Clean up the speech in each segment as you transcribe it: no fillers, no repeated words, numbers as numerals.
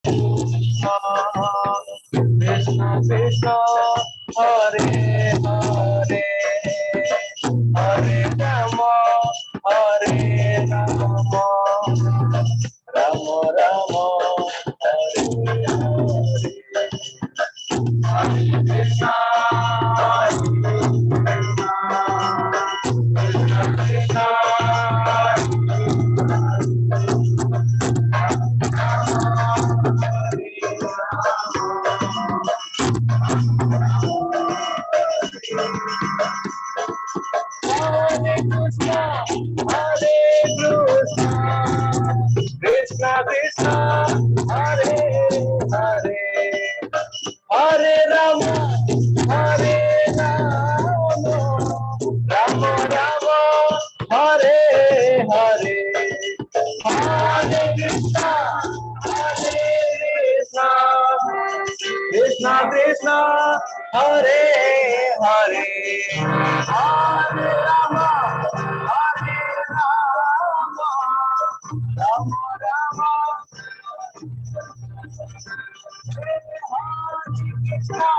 Krishna Krishna Hare Hare Hare Rama Hare Rama Rama Rama Hare Hare Krishna Krishna Krishna Krishna Hare Hare Hare Rama Hare Rama Rama Rama Hare Hare Hare Krishna Krishna Krishna Hare Hare Hare Rama Hare Rama Rama Rama Krishna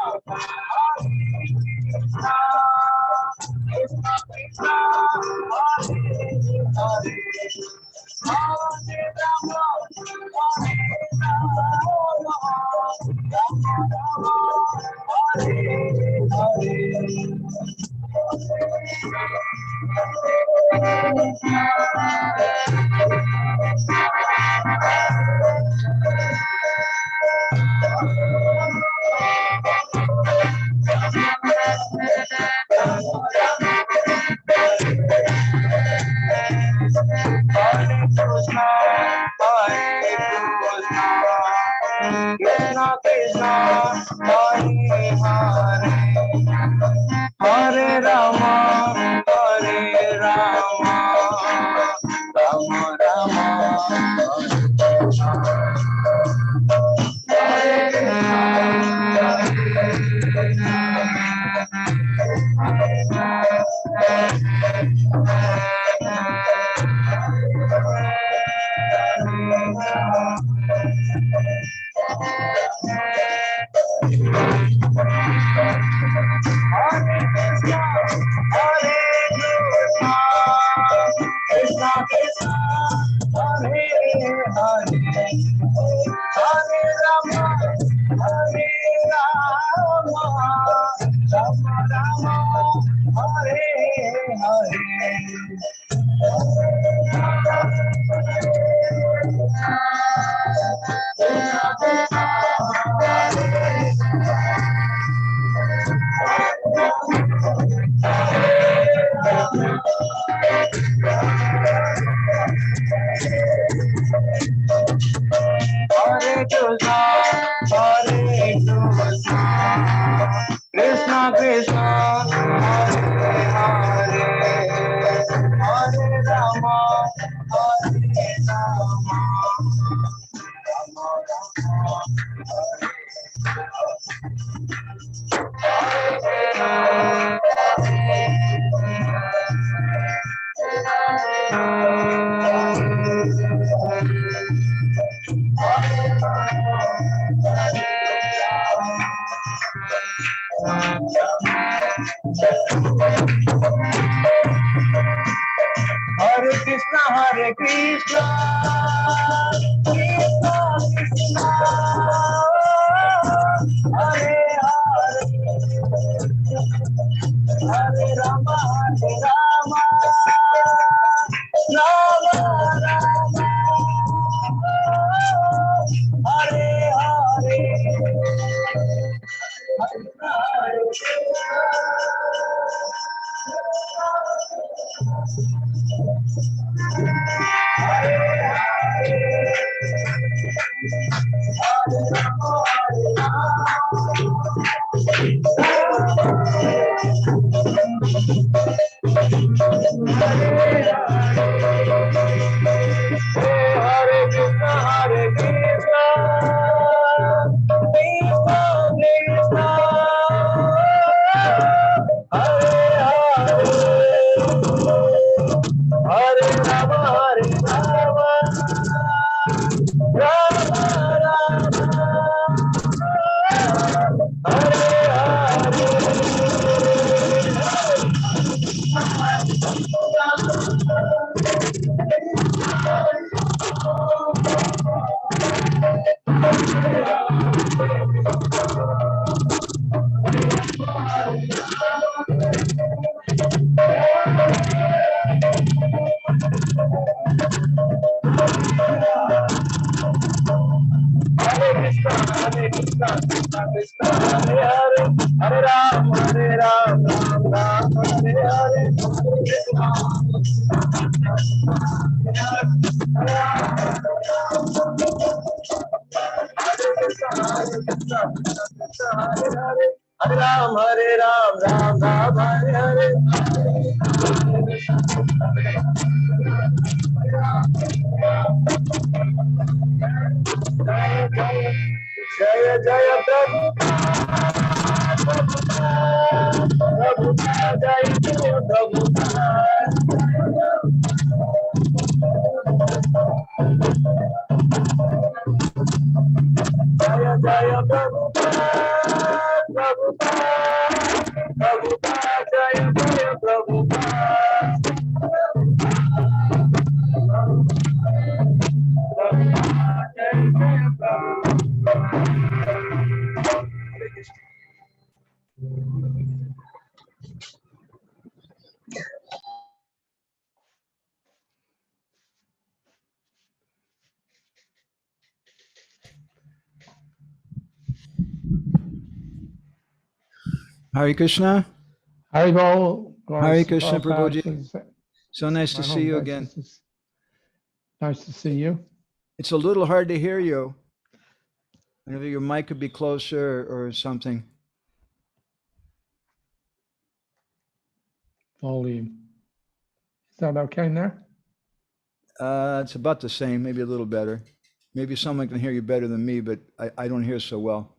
Krishna Krishna Hare Hare Hare Rama Hare Krishna Krishna Hare Hare Hare Rama Hare Rama Rama Rama Krishna Krishna Hare Hare Hare Rama Hare Rama Rama Rama Hare Hare Hare Krishna Krishna Krishna Hare Hare Hare Rama Hare Rama Hare Krishna Hare Krishna Krishna Krishna Hare Hare Hare Rama Hare Rama Rama Rama Hare Hare Hare Krishna Hare Krishna Krishna Krishna Hare Hare Hare Rama Hare Rama Rama Rama Hare Krishna, Krishna Krishna, Hare Hare, Hare Ram, Ram Ram, Hare Hare, Hare Ram, Ram Ram, Hare Hare. Jaya Jaya Prabhupada, Prabhupada, Jaya Jaya Prabhupada. Jaya Jaya Prabhupada, Prabhupada, Prabhupada, Jaya Jaya Prabhupada. Hare Krishna. Haribol, Hare Krishna, Prabhuji. So nice to see you again. Nice to see you. It's a little hard to hear you. Maybe your mic could be closer or something. Volume. Is that okay now? It's about the same, maybe a little better. Maybe someone can hear you better than me, but I don't hear so well.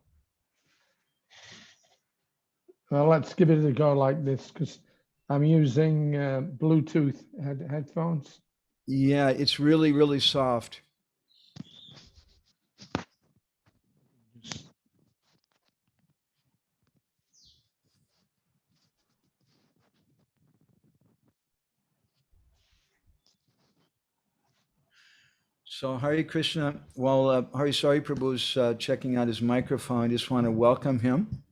Well, let's give it a go like this because I'm using Bluetooth headphones. Yeah, it's really, really soft. So Hare Krishna, while Hari Sari Prabhu's checking out his microphone, I just want to welcome him.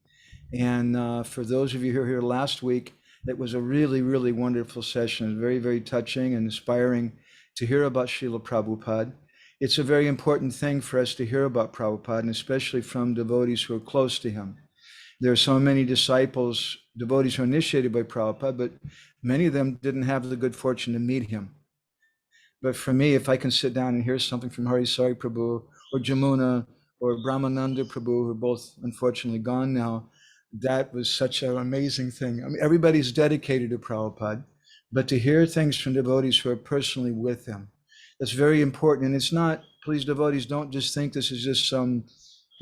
And for those of you who were here last week, it was a really, really wonderful session. Very, very touching and inspiring to hear about Srila Prabhupada. It's a very important thing for us to hear about Prabhupada, and especially from devotees who are close to him. There are so many disciples, devotees who are initiated by Prabhupada, but many of them didn't have the good fortune to meet him. But for me, if I can sit down and hear something from Hari Sari Prabhu or Jamuna or Brahmananda Prabhu, who are both unfortunately gone now, that was such an amazing thing. I mean, everybody's dedicated to Prabhupada, but to hear things from devotees who are personally with him, that's very important. And it's not, please devotees, don't just think this is just some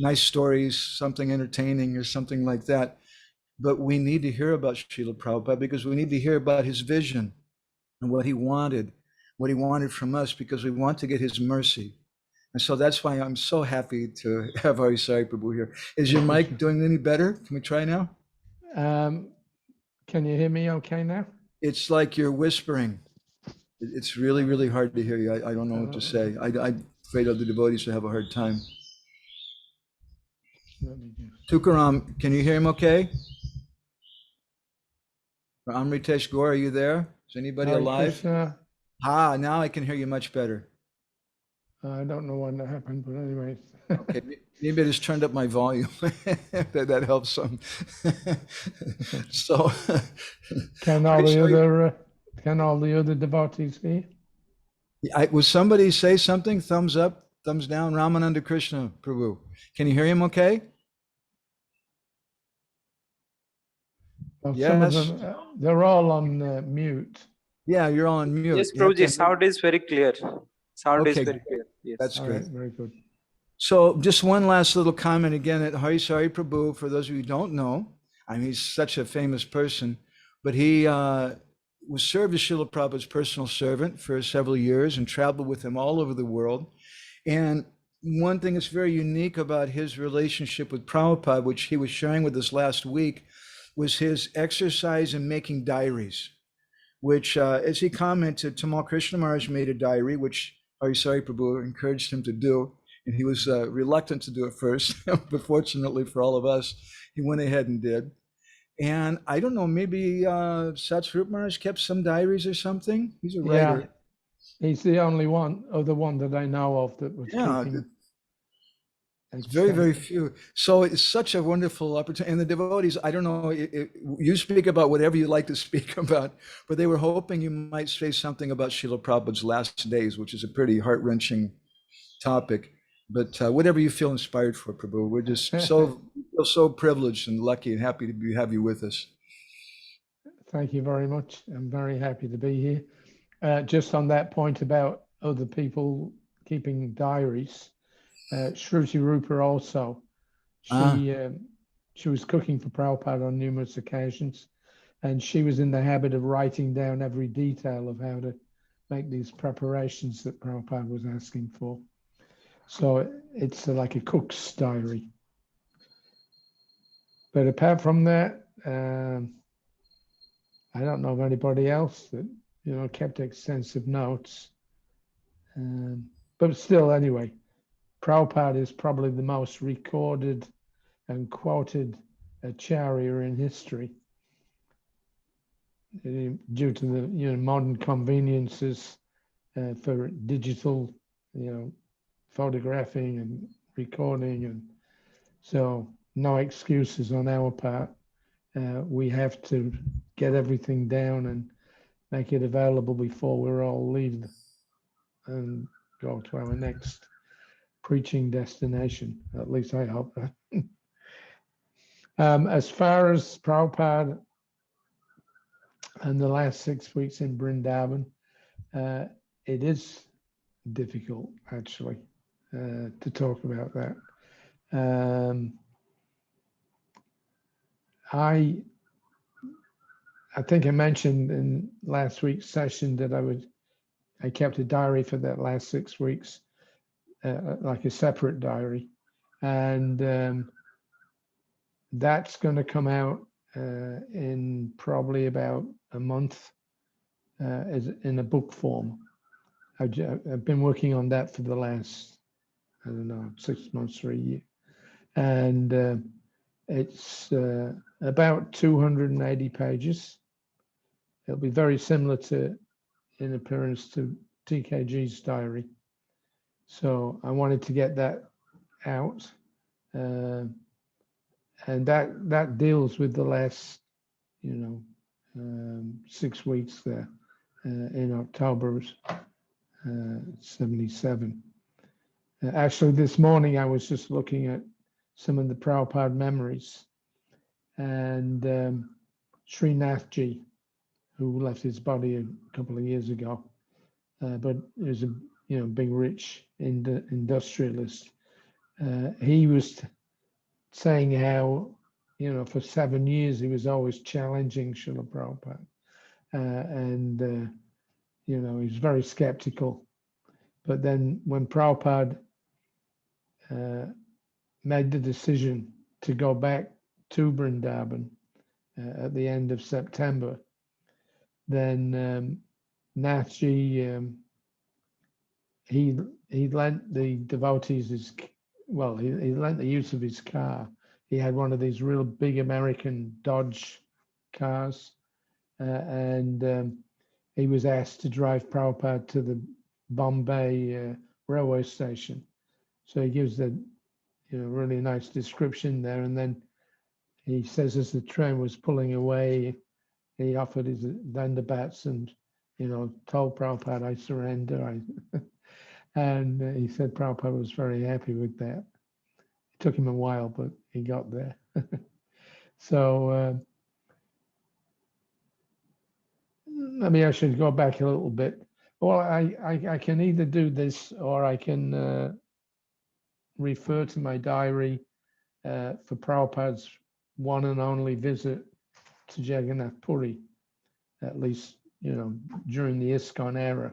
nice stories, something entertaining or something like that. But we need to hear about Srila Prabhupada because we need to hear about his vision and what he wanted from us, because we want to get his mercy. And so that's why I'm so happy to have Hari Sari Prabhu here. Is your mic doing any better? Can we try now? Can you hear me okay now? It's like you're whispering. It's really, really hard to hear you. I don't know what to say. I'm afraid other devotees will have a hard time. Tukaram, can you hear him okay? Amritesh Gaur, are you there? Is anybody alive? Krishna. Now I can hear you much better. I don't know when that happened, but anyway. Okay, maybe I just turned up my volume. that helps some. So, Can all the other devotees hear? Will somebody say something? Thumbs up, thumbs down. Ramananda Krishna Prabhu. Can you hear him okay? Well, Yes. some of them, they're all on mute. Yeah, you're all on mute. Yes, Prabhuji, sound is very clear. Sound is Okay, very clear. Yes. That's All great. right, very good. So just one last little comment again at Hari Sari Prabhu, for those of you who don't know, I mean, he's such a famous person, but he was served as Srila Prabhupada's personal servant for several years and traveled with him all over the world. And one thing that's very unique about his relationship with Prabhupada, which he was sharing with us last week, was his exercise in making diaries, which, as he commented, Tamal Krishna Maharaj made a diary, which Hari Sari Prabhu encouraged him to do. And he was reluctant to do it first, but fortunately for all of us, he went ahead and did. And I don't know, maybe Sat Swarup Maharaj kept some diaries or something. He's a Yeah, writer. he's the only other one that I know of that was Yeah, keeping. it's very, very few. So it's such a wonderful opportunity. And the devotees, I don't know, you speak about whatever you like to speak about, but they were hoping you might say something about Srila Prabhupada's last days, which is a pretty heart-wrenching topic. But whatever you feel inspired for, Prabhu, we're just so privileged and lucky and happy to have you with us. Thank you very much. I'm very happy to be here. Just on that point about other people keeping diaries, Shruti Rupa also, she was cooking for Prabhupada on numerous occasions, and she was in the habit of writing down every detail of how to make these preparations that Prabhupada was asking for. So it's like a cook's diary. But apart from that, I don't know of anybody else that, kept extensive notes. But still, anyway, Prabhupada is probably the most recorded and quoted acharya in history due to the modern conveniences for digital, photographing and recording, and so no excuses on our part. We have to get everything down and make it available before we're all leave and go to our next preaching destination. At least I hope that. As far as Prabhupada and the last 6 weeks in Vrindavan, it is difficult actually to talk about that. I think I mentioned in last week's session that I kept a diary for that last 6 weeks, like a separate diary, and that's going to come out in probably about a month as in a book form. I've been working on that for the last, 6 months or a year, and it's about 280 pages. It'll be very similar in appearance to TKG's diary. So I wanted to get that out. And that deals with the last, 6 weeks there in October 77. Actually, this morning I was just looking at some of the Prabhupada memories, and Srinathji, who left his body a couple of years ago, but he was a big rich industrialist. He was saying how for 7 years he was always challenging Srila Prabhupada, and he was very skeptical. But then when Prabhupada made the decision to go back to Vrindavan at the end of September, then Nathji, he lent the devotees he lent the use of his car. He had one of these real big American Dodge cars, and he was asked to drive Prabhupada to the Bombay railway station. So he gives the really nice description there, and then he says as the train was pulling away, he offered his dandabats and told Prabhupada, "I surrender." And he said Prabhupada was very happy with that. It took him a while, but he got there. So maybe I should go back a little bit. Well, I can either do this or I can refer to my diary for Prabhupada's one and only visit to Jagannath Puri, at least during the ISKCON era.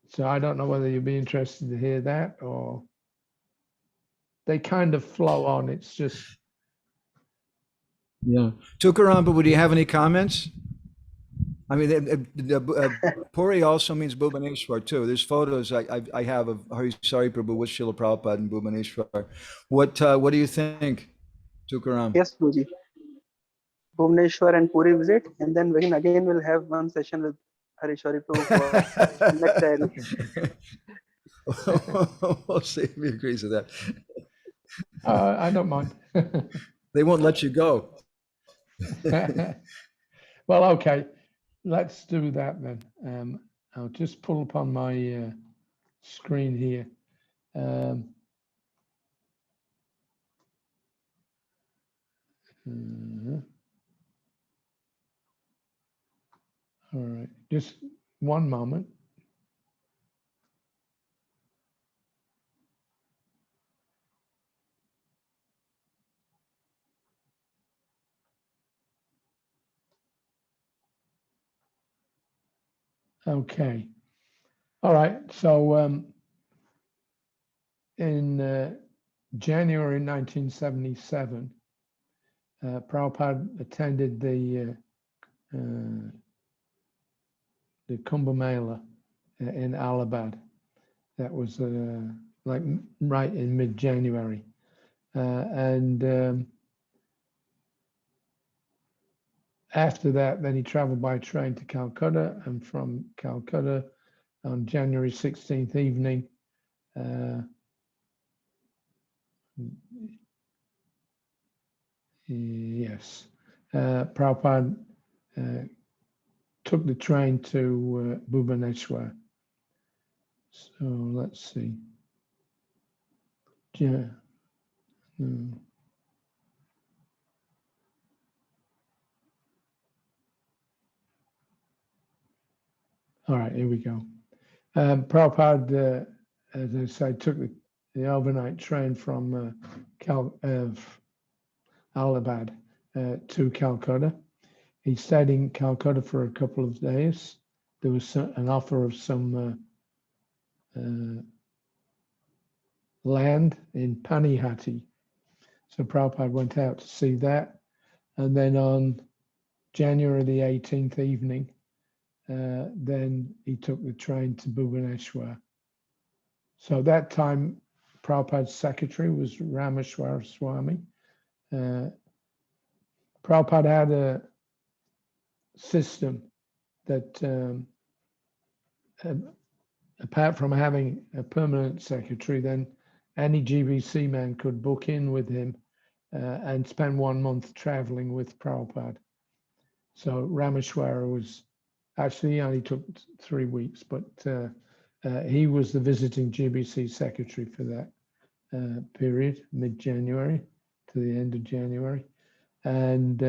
So I don't know whether you'd be interested to hear that, or they kind of flow on. It's just Yeah. Tukaram, but would you have any comments? I mean, Puri also means Bhubaneswar too. There's photos I have of Hari Sari Prabhu with Srila Prabhupada and Bhubaneswar. What do you think, Tukaram? Yes, Guruji. Bhubaneswar and Puri visit, and then again we'll have one session with Harishwari Prabhu for next diary. We'll see if he agrees with that. I don't mind. They won't let you go. Well, okay, let's do that then. I'll just pull up on my screen here. All right, just one moment. Okay. All right. So in January 1977, Prabhupada attended the Kumbh Mela in Allahabad. That was like right in mid-January. And after that, then he traveled by train to Calcutta, and from Calcutta on January 16th evening, yes, Prabhupada took the train to Bhubaneswar. So let's see. Yeah. All right, here we go. Prabhupada, as I say, took the overnight train from Allahabad to Calcutta. He stayed in Calcutta for a couple of days. There was an offer of some land in Panihati. So Prabhupada went out to see that. And then on January the 18th evening, then he took the train to Bhubaneswar. So that time, Prabhupada's secretary was Rameshwar Swami. Prabhupada had a system that, apart from having a permanent secretary, then any GBC man could book in with him and spend 1 month traveling with Prabhupada. So Rameshwara was actually, he only took 3 weeks, but he was the visiting GBC secretary for that period, mid-January to the end of January. And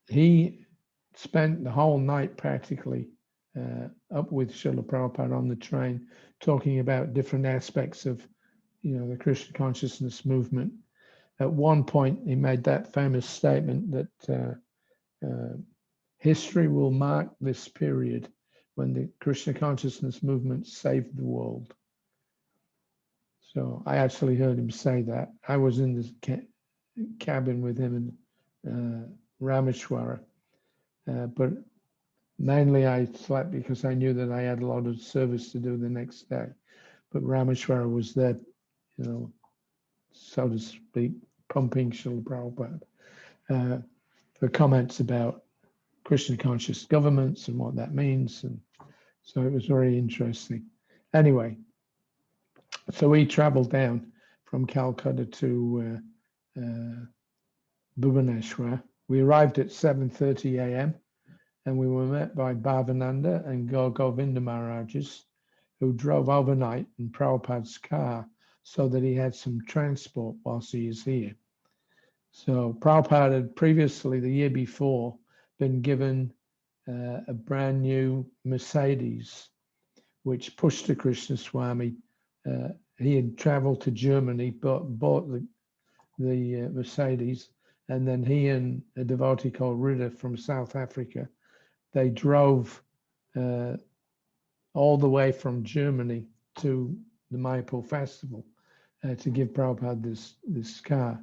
he spent the whole night practically up with Srila Prabhupada on the train, talking about different aspects of, the Krishna consciousness movement. At one point, he made that famous statement that history will mark this period when the Krishna consciousness movement saved the world. So I actually heard him say that. I was in the cabin with him and Rameshwara, but mainly I slept because I knew that I had a lot of service to do the next day. But Rameshwara was there, so to speak, pumping Srila Prabhupada for comments about Krishna conscious governments and what that means. And so it was very interesting. Anyway, so we traveled down from Calcutta to Bhubaneswar. We arrived at 7:30 a.m. and we were met by Bhavananda and Govinda Maharajas, who drove overnight in Prabhupada's car so that he had some transport whilst he is here. So Prabhupada had previously, the year before, been given a brand new Mercedes, which Pushta Krishna Swami, he had traveled to Germany, bought the Mercedes, and then he and a devotee called Rita from South Africa, they drove all the way from Germany to the Mayapur festival. to give Prabhupada this car.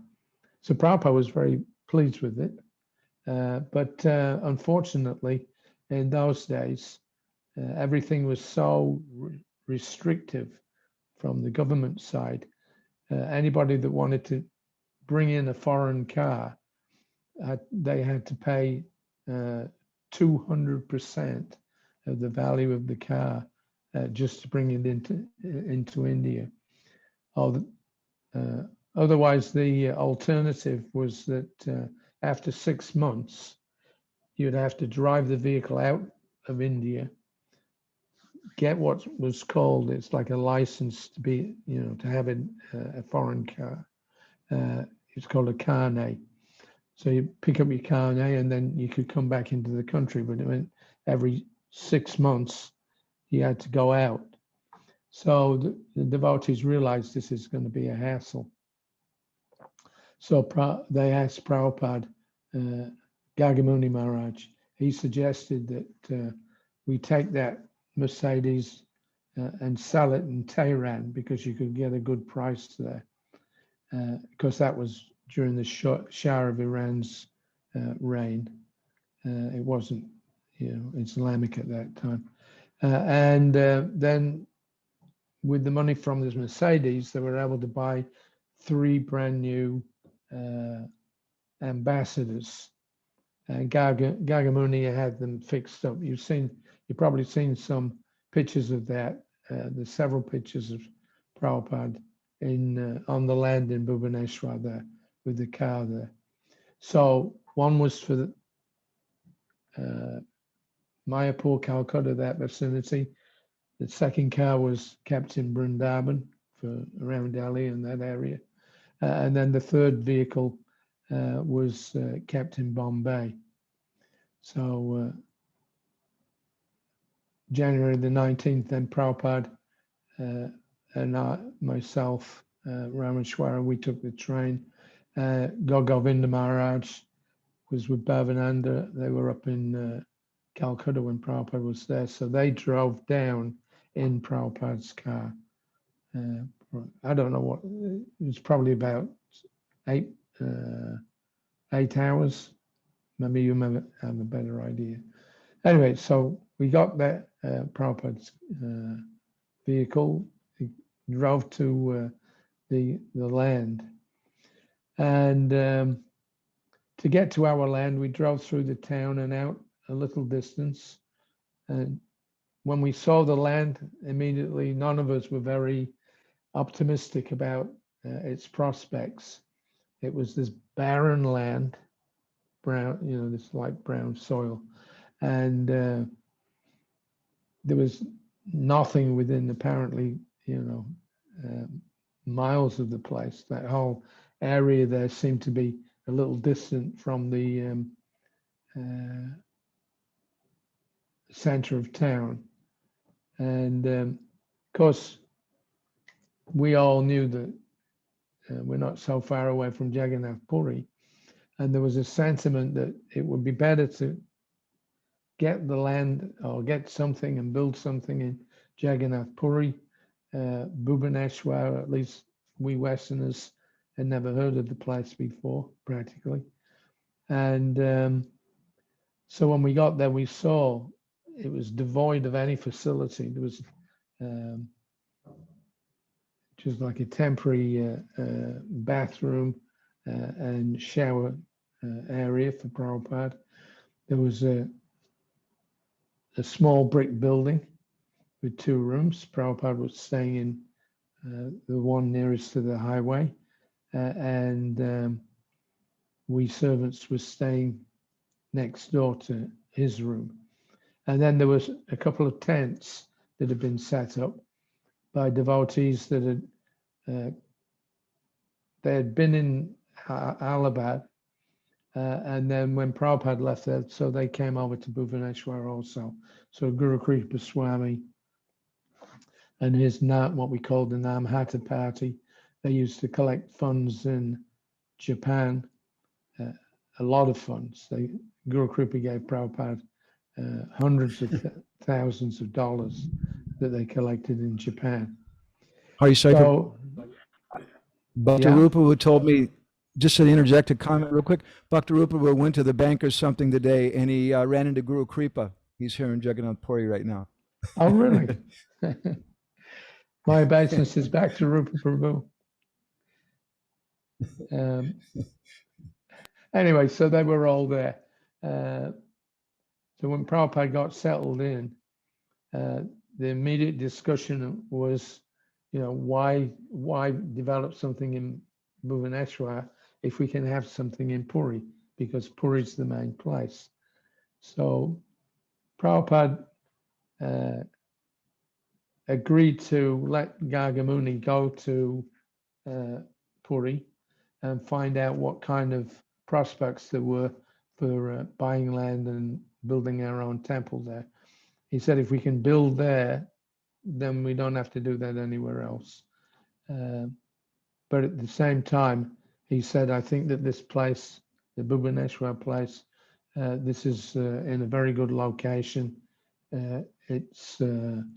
So Prabhupada was very pleased with it. But unfortunately, in those days, everything was so restrictive from the government side. Anybody that wanted to bring in a foreign car, they had to pay 200% of the value of the car just to bring it into India. Otherwise, the alternative was that after 6 months, you'd have to drive the vehicle out of India, get what was called, it's like a license to be, to have a foreign car. It's called a carnet. So you pick up your carnet and then you could come back into the country, but it meant every 6 months you had to go out. So the devotees realized this is going to be a hassle. So they asked Prabhupada, Gagamuni Maharaj, he suggested that we take that Mercedes and sell it in Tehran because you could get a good price there. Because that was during the Shah of Iran's reign. It wasn't, Islamic at that time. And then with the money from this Mercedes, they were able to buy 3 brand new ambassadors. And Gagamuni had them fixed up. You've probably seen some pictures of that. There's several pictures of Prabhupada on the land in Bhubaneswar there with the car there. So one was for the Mayapur, Calcutta, that vicinity. The second car was kept in Vrindavan for around Delhi and that area. And then the third vehicle was kept in Bombay. So January the 19th, then Prabhupada and myself, Rameshwara, we took the train. Govinda Maharaj was with Bhavananda. They were up in Calcutta when Prabhupada was there. So they drove down in Prabhupada's car. I don't know what, it was probably about 8 hours. Maybe you have a better idea. Anyway, so we got that Prabhupada's vehicle, we drove to the land. And to get to our land, we drove through the town and out a little distance. And when we saw the land, immediately none of us were very optimistic about its prospects. It was this barren land, brown, this light brown soil. And there was nothing within apparently, miles of the place. That whole area there seemed to be a little distant from the center of town. And of course, we all knew that we're not so far away from Jagannath Puri. And there was a sentiment that it would be better to get the land or get something and build something in Jagannath Puri. Bhubaneswar, at least we Westerners had never heard of the place before, practically. And so when we got there, we saw it was devoid of any facility. There was just like a temporary bathroom and shower area for Prabhupada. There was a small brick building with 2 rooms. Prabhupada was staying in the one nearest to the highway, and we servants were staying next door to his room. And then there was a couple of tents that had been set up by devotees that they had been in Allahabad, and then when Prabhupada left there, so they came over to Bhubaneswar also. So Guru Kripa Swami and his what we called the Namhata party, they used to collect funds in Japan, a lot of funds. Guru Kripa gave Prabhupada hundreds of thousands of dollars that they collected in Japan. Hari Sai, So Bhakti Yeah. Rupa who told me, just to interject a comment real quick, Bhakti Rupa went to the bank or something today and he ran into Guru Kripa. He's here in Jagannath Puri right now. Oh, really? My obeisance is back to Rupa Prabhu. Anyway, so they were all there. So when Prabhupada got settled in, the immediate discussion was, why develop something in Bhubaneswar if we can have something in Puri, because Puri is the main place. So Prabhupada agreed to let Gargamuni go to Puri and find out what kind of prospects there were for buying land and building our own temple there. He said, if we can build there, then we don't have to do that anywhere else. But at the same time, he said, I think that this place, the Bhubaneswar place, this is in a very good location. It's, and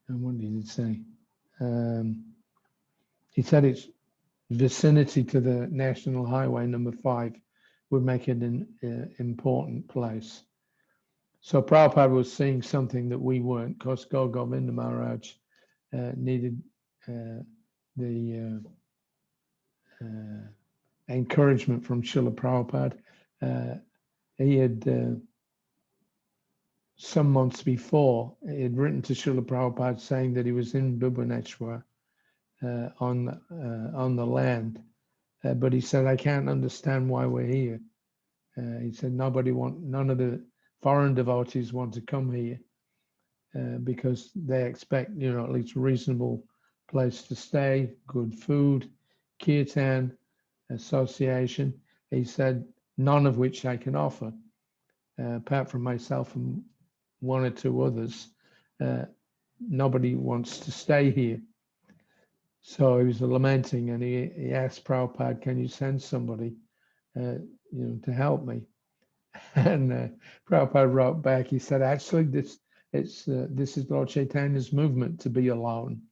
what did he say? He said it's vicinity to the National Highway number 5 would make it an important place. So Prabhupada was seeing something that we weren't, because Govinda Maharaj needed the encouragement from Srila Prabhupada. He had, some months before, he had written to Srila Prabhupada saying that he was in Bhubaneswar on the land. But he said, I can't understand why we're here. He said, none of the foreign devotees want to come here because they expect, at least a reasonable place to stay, good food, kirtan, association. He said, none of which I can offer, apart from myself and one or two others. Nobody wants to stay here. So he was lamenting, and he asked Prabhupada, can you send somebody, to help me? And Prabhupada wrote back, he said, actually, this is Lord Chaitanya's movement to be alone.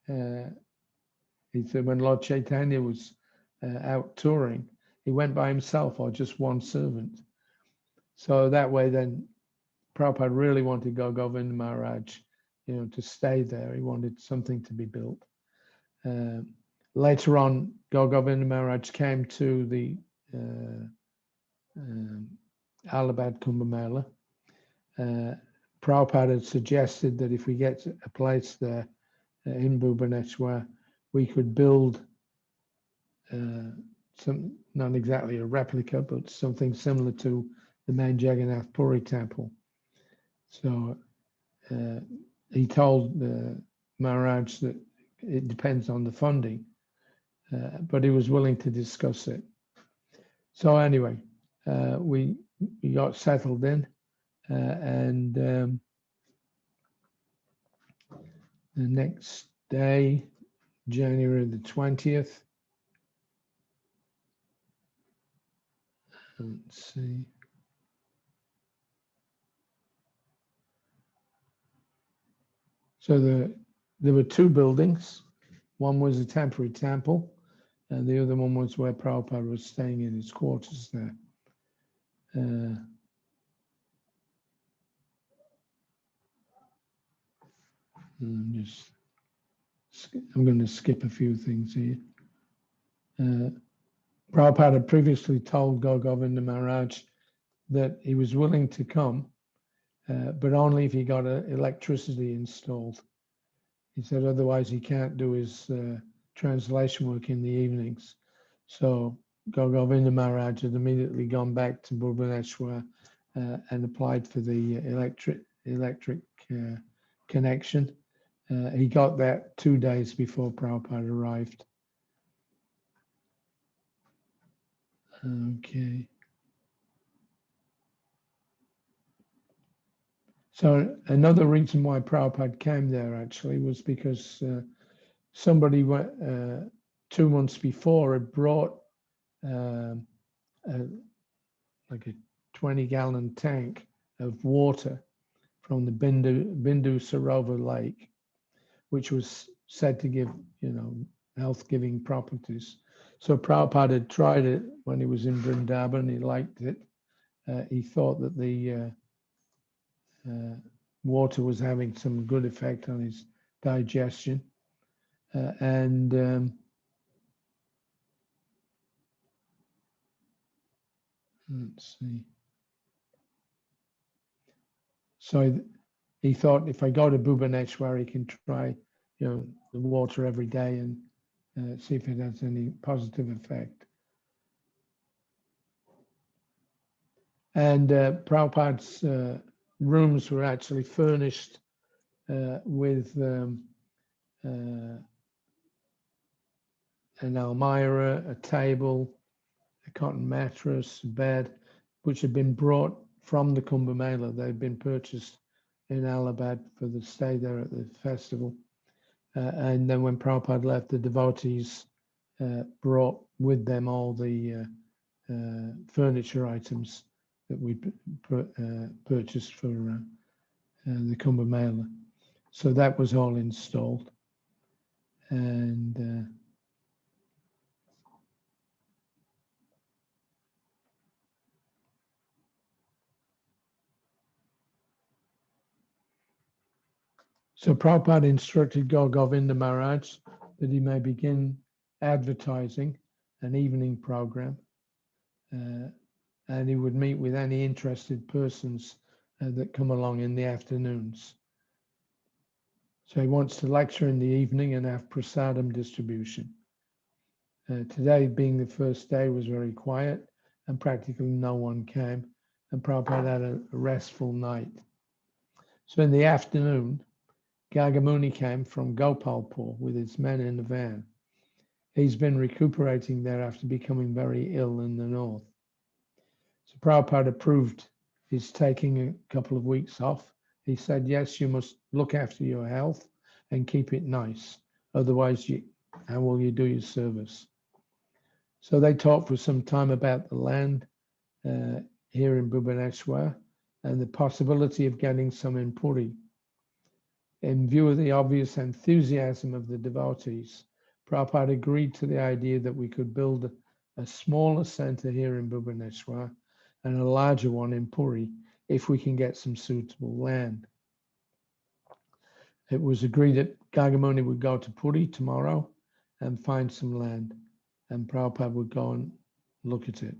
He said when Lord Chaitanya was out touring, he went by himself or just one servant. So that way then Prabhupada really wanted Govinda Maharaj, to stay there. He wanted something to be built. Later on, Govinda Maharaj came to the Allahabad Kumbh Mela. Prabhupada had suggested that if we get a place there in Bhubaneswar, we could build some, not exactly a replica, but something similar to the main Jagannath Puri temple. So he told Maharaj that it depends on the funding, but he was willing to discuss it. So anyway, we got settled in, and the next day, January the 20th, let's see. So there were two buildings. One was a temporary temple, and the other one was where Prabhupada was staying in his quarters there. I'm going to skip a few things here. Prabhupada had previously told Govinda Maharaj that he was willing to come, but only if he got electricity installed. He said otherwise he can't do his translation work in the evenings. So Govinda Maharaj had immediately gone back to Bhubaneswar and applied for the electric connection. He got that 2 days before Prabhupada arrived. Okay. So another reason why Prabhupada came there actually was because somebody 2 months before had brought like a 20-gallon tank of water from the Bindu Sarovar lake, which was said to give, health-giving properties. So Prabhupada had tried it when he was in Vrindavan. He liked it. He thought that the water was having some good effect on his digestion. Let's see. So he thought, if I go to BHUBANESWAR, he can try, the water every day and see if it has any positive effect. And Prabhupada's rooms were actually furnished with an almirah, a table, a cotton mattress, a bed, which had been brought from the Kumbh Mela. They'd been purchased in Allahabad for the stay there at the festival. And then when Prabhupada left, the devotees brought with them all the furniture items that we purchased for the Kumbh Mela. So that was all installed. And so Prabhupada instructed Gaur Govinda Maharaj that he may begin advertising an evening program, and he would meet with any interested persons that come along in the afternoons. So he wants to lecture in the evening and have prasadam distribution. Today, being the first day, was very quiet and practically no one came, and Prabhupada had a restful night. So in the afternoon, Gagamuni came from Gopalpur with his men in the van. He's been recuperating there after becoming very ill in the north. So Prabhupada approved his taking a couple of weeks off. He said, yes, you must look after your health and keep it nice. Otherwise, how will you do your service? So they talked for some time about the land here in BBSR and the possibility of getting some in Puri. In view of the obvious enthusiasm of the devotees, Prabhupada agreed to the idea that we could build a smaller center here in BBSR and a larger one in Puri if we can get some suitable land. It was agreed that Gagamuni would go to Puri tomorrow and find some land, and Prabhupada would go and look at it.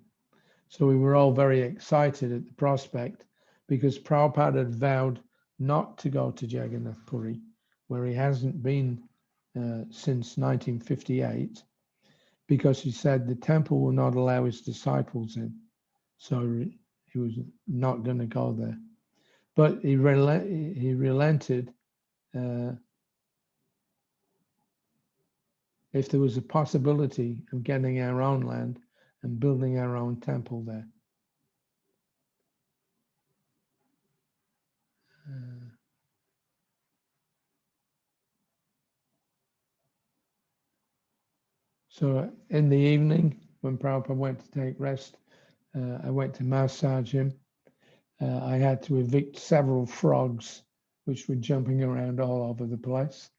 So we were all very excited at the prospect because Prabhupada had vowed not to go to Jagannath Puri, where he hasn't been since 1958, because he said the temple will not allow his disciples in. So he was not going to go there. But he relented if there was a possibility of getting our own land and building our own temple there. So in the evening, when Prabhupada went to take rest, I went to massage him. I had to evict several frogs, which were jumping around all over the place.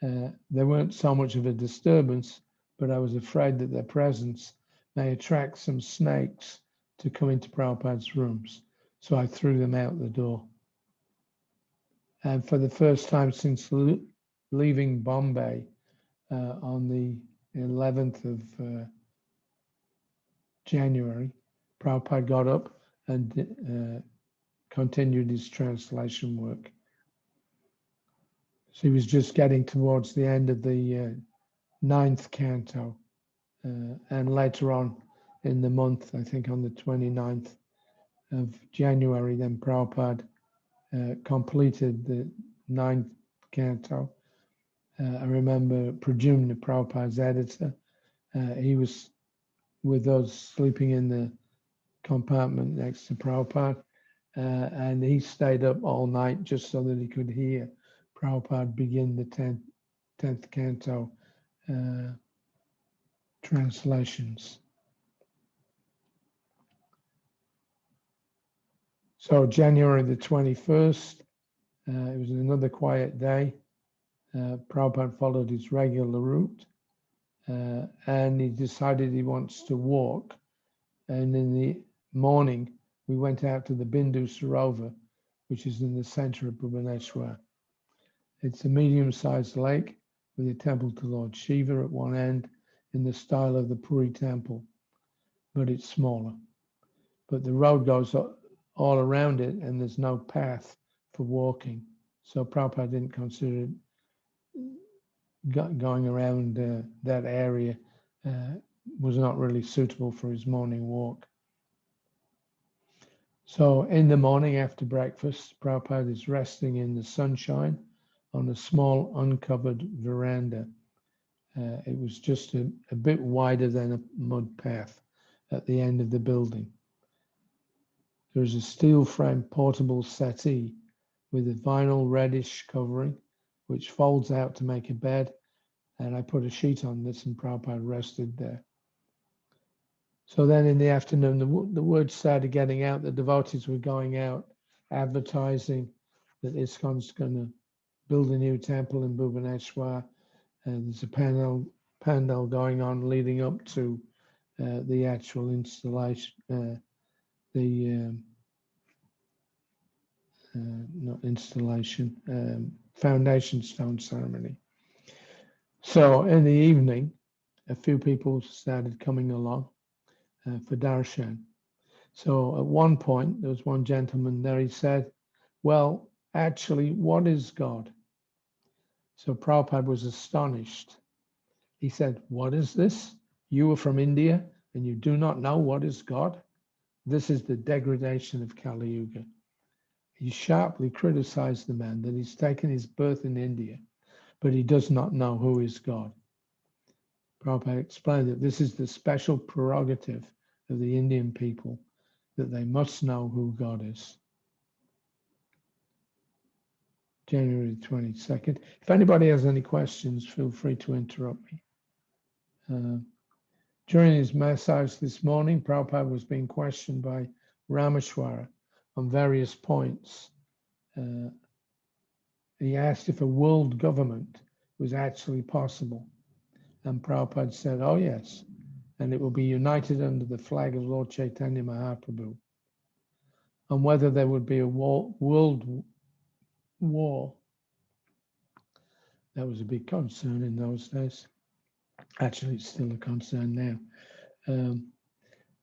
They weren't so much of a disturbance, but I was afraid that their presence may attract some snakes to come into Prabhupada's rooms. So I threw them out the door. And for the first time since leaving Bombay on the 11th of January, Prabhupada got up and continued his translation work. So he was just getting towards the end of the 9th canto. And later on in the month, I think on the 29th of January, then Prabhupada completed the 9th canto. I remember Pradyumna, Prabhupada's editor, he was with us sleeping in the compartment next to Prabhupada, and he stayed up all night just so that he could hear Prabhupada begin the 10th canto translations. So January the 21st, it was another quiet day. Prabhupada followed his regular route. and he decided he wants to walk. And in the morning, we went out to the Bindu Sarovar, which is in the center of Bhubaneswar. It's a medium-sized lake with a temple to Lord Shiva at one end in the style of the Puri temple, but it's smaller. But the road goes all around it, and there's no path for walking. So Prabhupada didn't consider going around that area was not really suitable for his morning walk. So in the morning after breakfast, Prabhupada is resting in the sunshine on a small uncovered veranda. It was just a bit wider than a mud path at the end of the building. There's a steel frame portable settee with a vinyl reddish covering, which folds out to make a bed. And I put a sheet on this and Prabhupada rested there. So then in the afternoon, the word started getting out. The devotees were going out advertising that ISKCON's going to build a new temple in Bhubaneswar. And there's a panel going on leading up to the actual installation, not installation, foundation stone ceremony. So in the evening, a few people started coming along for darshan. So at one point, there was one gentleman there, he said, well, actually, what is God? So Prabhupada was astonished. He said, what is this? You are from India and you do not know what is God? This is the degradation of Kali Yuga. He sharply criticized the man that he's taken his birth in India, but he does not know who is God. Prabhupada explained that this is the special prerogative of the Indian people, that they must know who God is. January 22nd. If anybody has any questions, feel free to interrupt me. During his massage this morning, Prabhupada was being questioned by Rameshwara on various points. He asked if a world government was actually possible. And Prabhupada said, oh yes, and it will be united under the flag of Lord Chaitanya Mahaprabhu. And whether there would be a world war, that was a big concern in those days. Actually, it's still a concern now.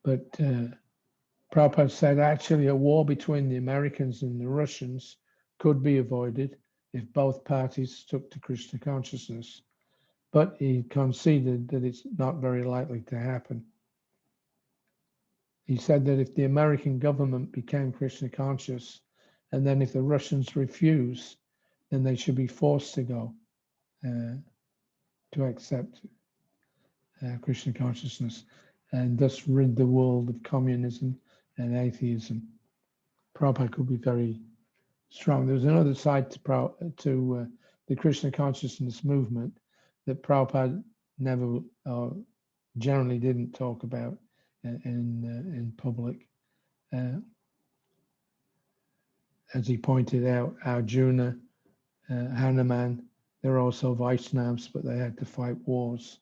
But Prabhupada said actually a war between the Americans and the Russians could be avoided if both parties took to Krishna consciousness. But he conceded that it's not very likely to happen. He said that if the American government became Krishna conscious, and then if the Russians refuse, then they should be forced to go to accept Krishna consciousness, and thus rid the world of communism and atheism. Prabhupada could be very strong. There's another side to the Krishna consciousness movement that Prabhupada never generally didn't talk about in public. As he pointed out, Arjuna, Hanuman, they're also Vaishnavas, but they had to fight wars.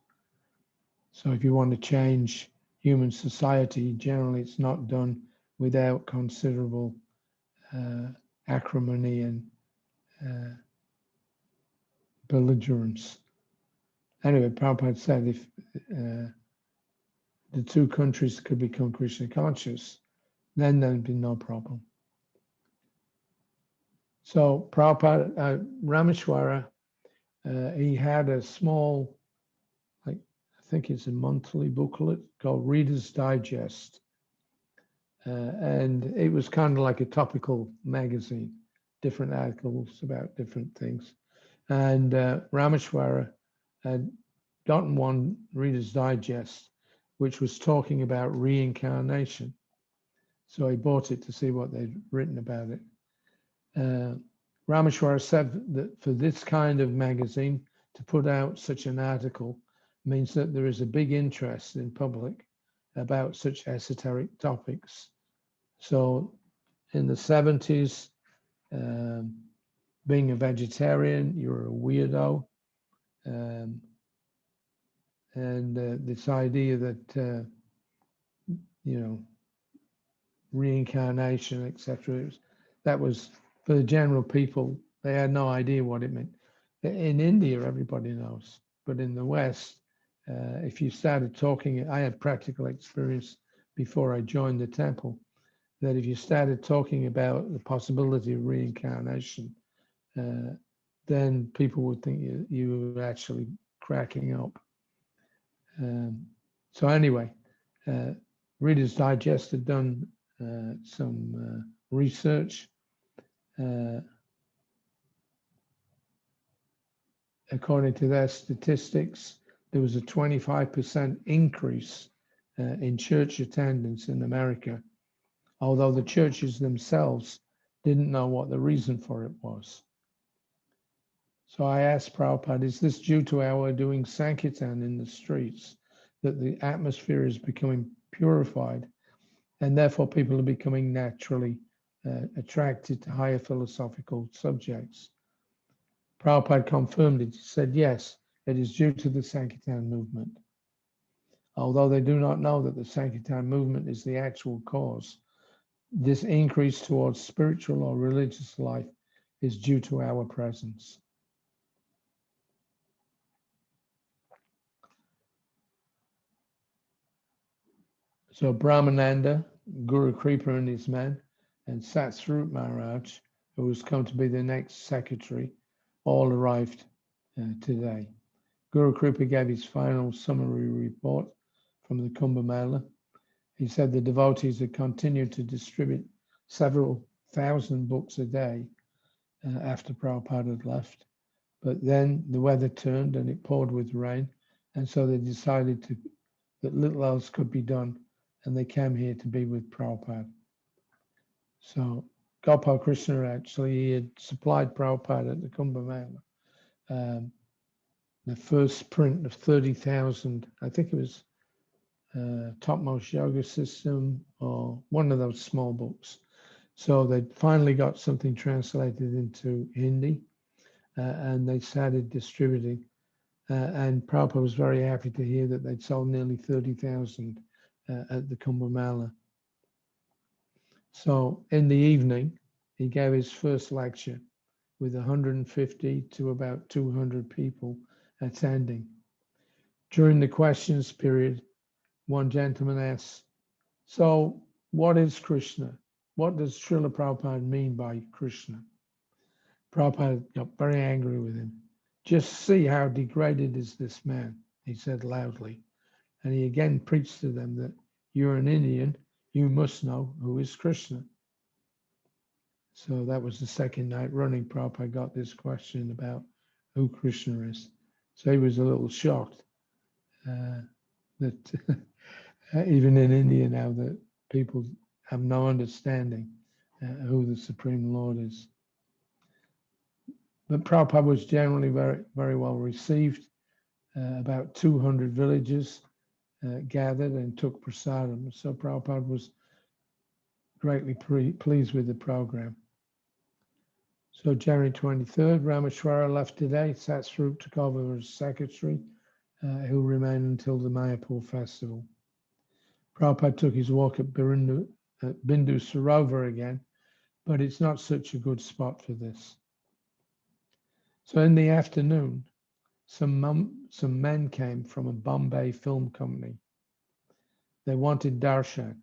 So if you want to change human society, generally it's not done without considerable acrimony and belligerence. Anyway, Prabhupada said if the two countries could become Krishna conscious, then there'd be no problem. So Prabhupada, Rameshwara, he had a small, I think it's a monthly booklet called Reader's Digest. And it was kind of like a topical magazine, different articles about different things. And Rameshwara had gotten one Reader's Digest, which was talking about reincarnation. So he bought it to see what they'd written about it. Rameshwara said that for this kind of magazine to put out such an article means that there is a big interest in public about such esoteric topics. So in the 70s, being a vegetarian, you're a weirdo. and this idea that reincarnation, etc. That was for the general people. They had no idea what it meant. In India, everybody knows, but in the West, if you started talking, I had practical experience before I joined the temple, that if you started talking about the possibility of reincarnation, then people would think you were actually cracking up. So anyway, Reader's Digest had done some research. According to their statistics, there was a 25% increase in church attendance in America, although the churches themselves didn't know what the reason for it was. So I asked Prabhupada, is this due to our doing Sankirtan in the streets, that the atmosphere is becoming purified and therefore people are becoming naturally attracted to higher philosophical subjects? Prabhupada confirmed it. He said, yes, it is due to the Sankirtan movement. Although they do not know that the Sankirtan movement is the actual cause, this increase towards spiritual or religious life is due to our presence. So Brahmananda, Guru Kripa and his men, and Satsvarup Maharaj, who was come to be the next secretary, all arrived today. Guru Kripa gave his final summary report from the Kumbh Mela. He said the devotees had continued to distribute several thousand books a day after Prabhupada had left. But then the weather turned and it poured with rain. And so they decided that little else could be done. And they came here to be with Prabhupada. So Gopal Krishna actually, he had supplied Prabhupada at the Kumbh Mela the first print of 30,000, I think it was Topmost Yoga System or one of those small books. So they finally got something translated into Hindi and they started distributing. And Prabhupada was very happy to hear that they'd sold nearly 30,000 at the Kumbh Mela. So in the evening, he gave his first lecture with 150 to about 200 people attending. During the questions period, one gentleman asked, so what is Krishna? What does Srila Prabhupada mean by Krishna? Prabhupada got very angry with him. Just see how degraded is this man, he said loudly. And he again preached to them that you're an Indian, you must know who is Krishna. So that was the second night running. Prabhupada got this question about who Krishna is. So he was a little shocked that even in India now that people have no understanding who the Supreme Lord is. But Prabhupada was generally very, very well received. About 200 villages gathered and took prasadam. So Prabhupada was greatly pleased with the program. So January 23rd, Rameshwara left today. Satsvarup took over as secretary, who'll remain until the Mayapur festival. Prabhupada took his walk at Bindu Sarovar again, but it's not such a good spot for this. So in the afternoon, some men came from a Bombay film company. They wanted darshan,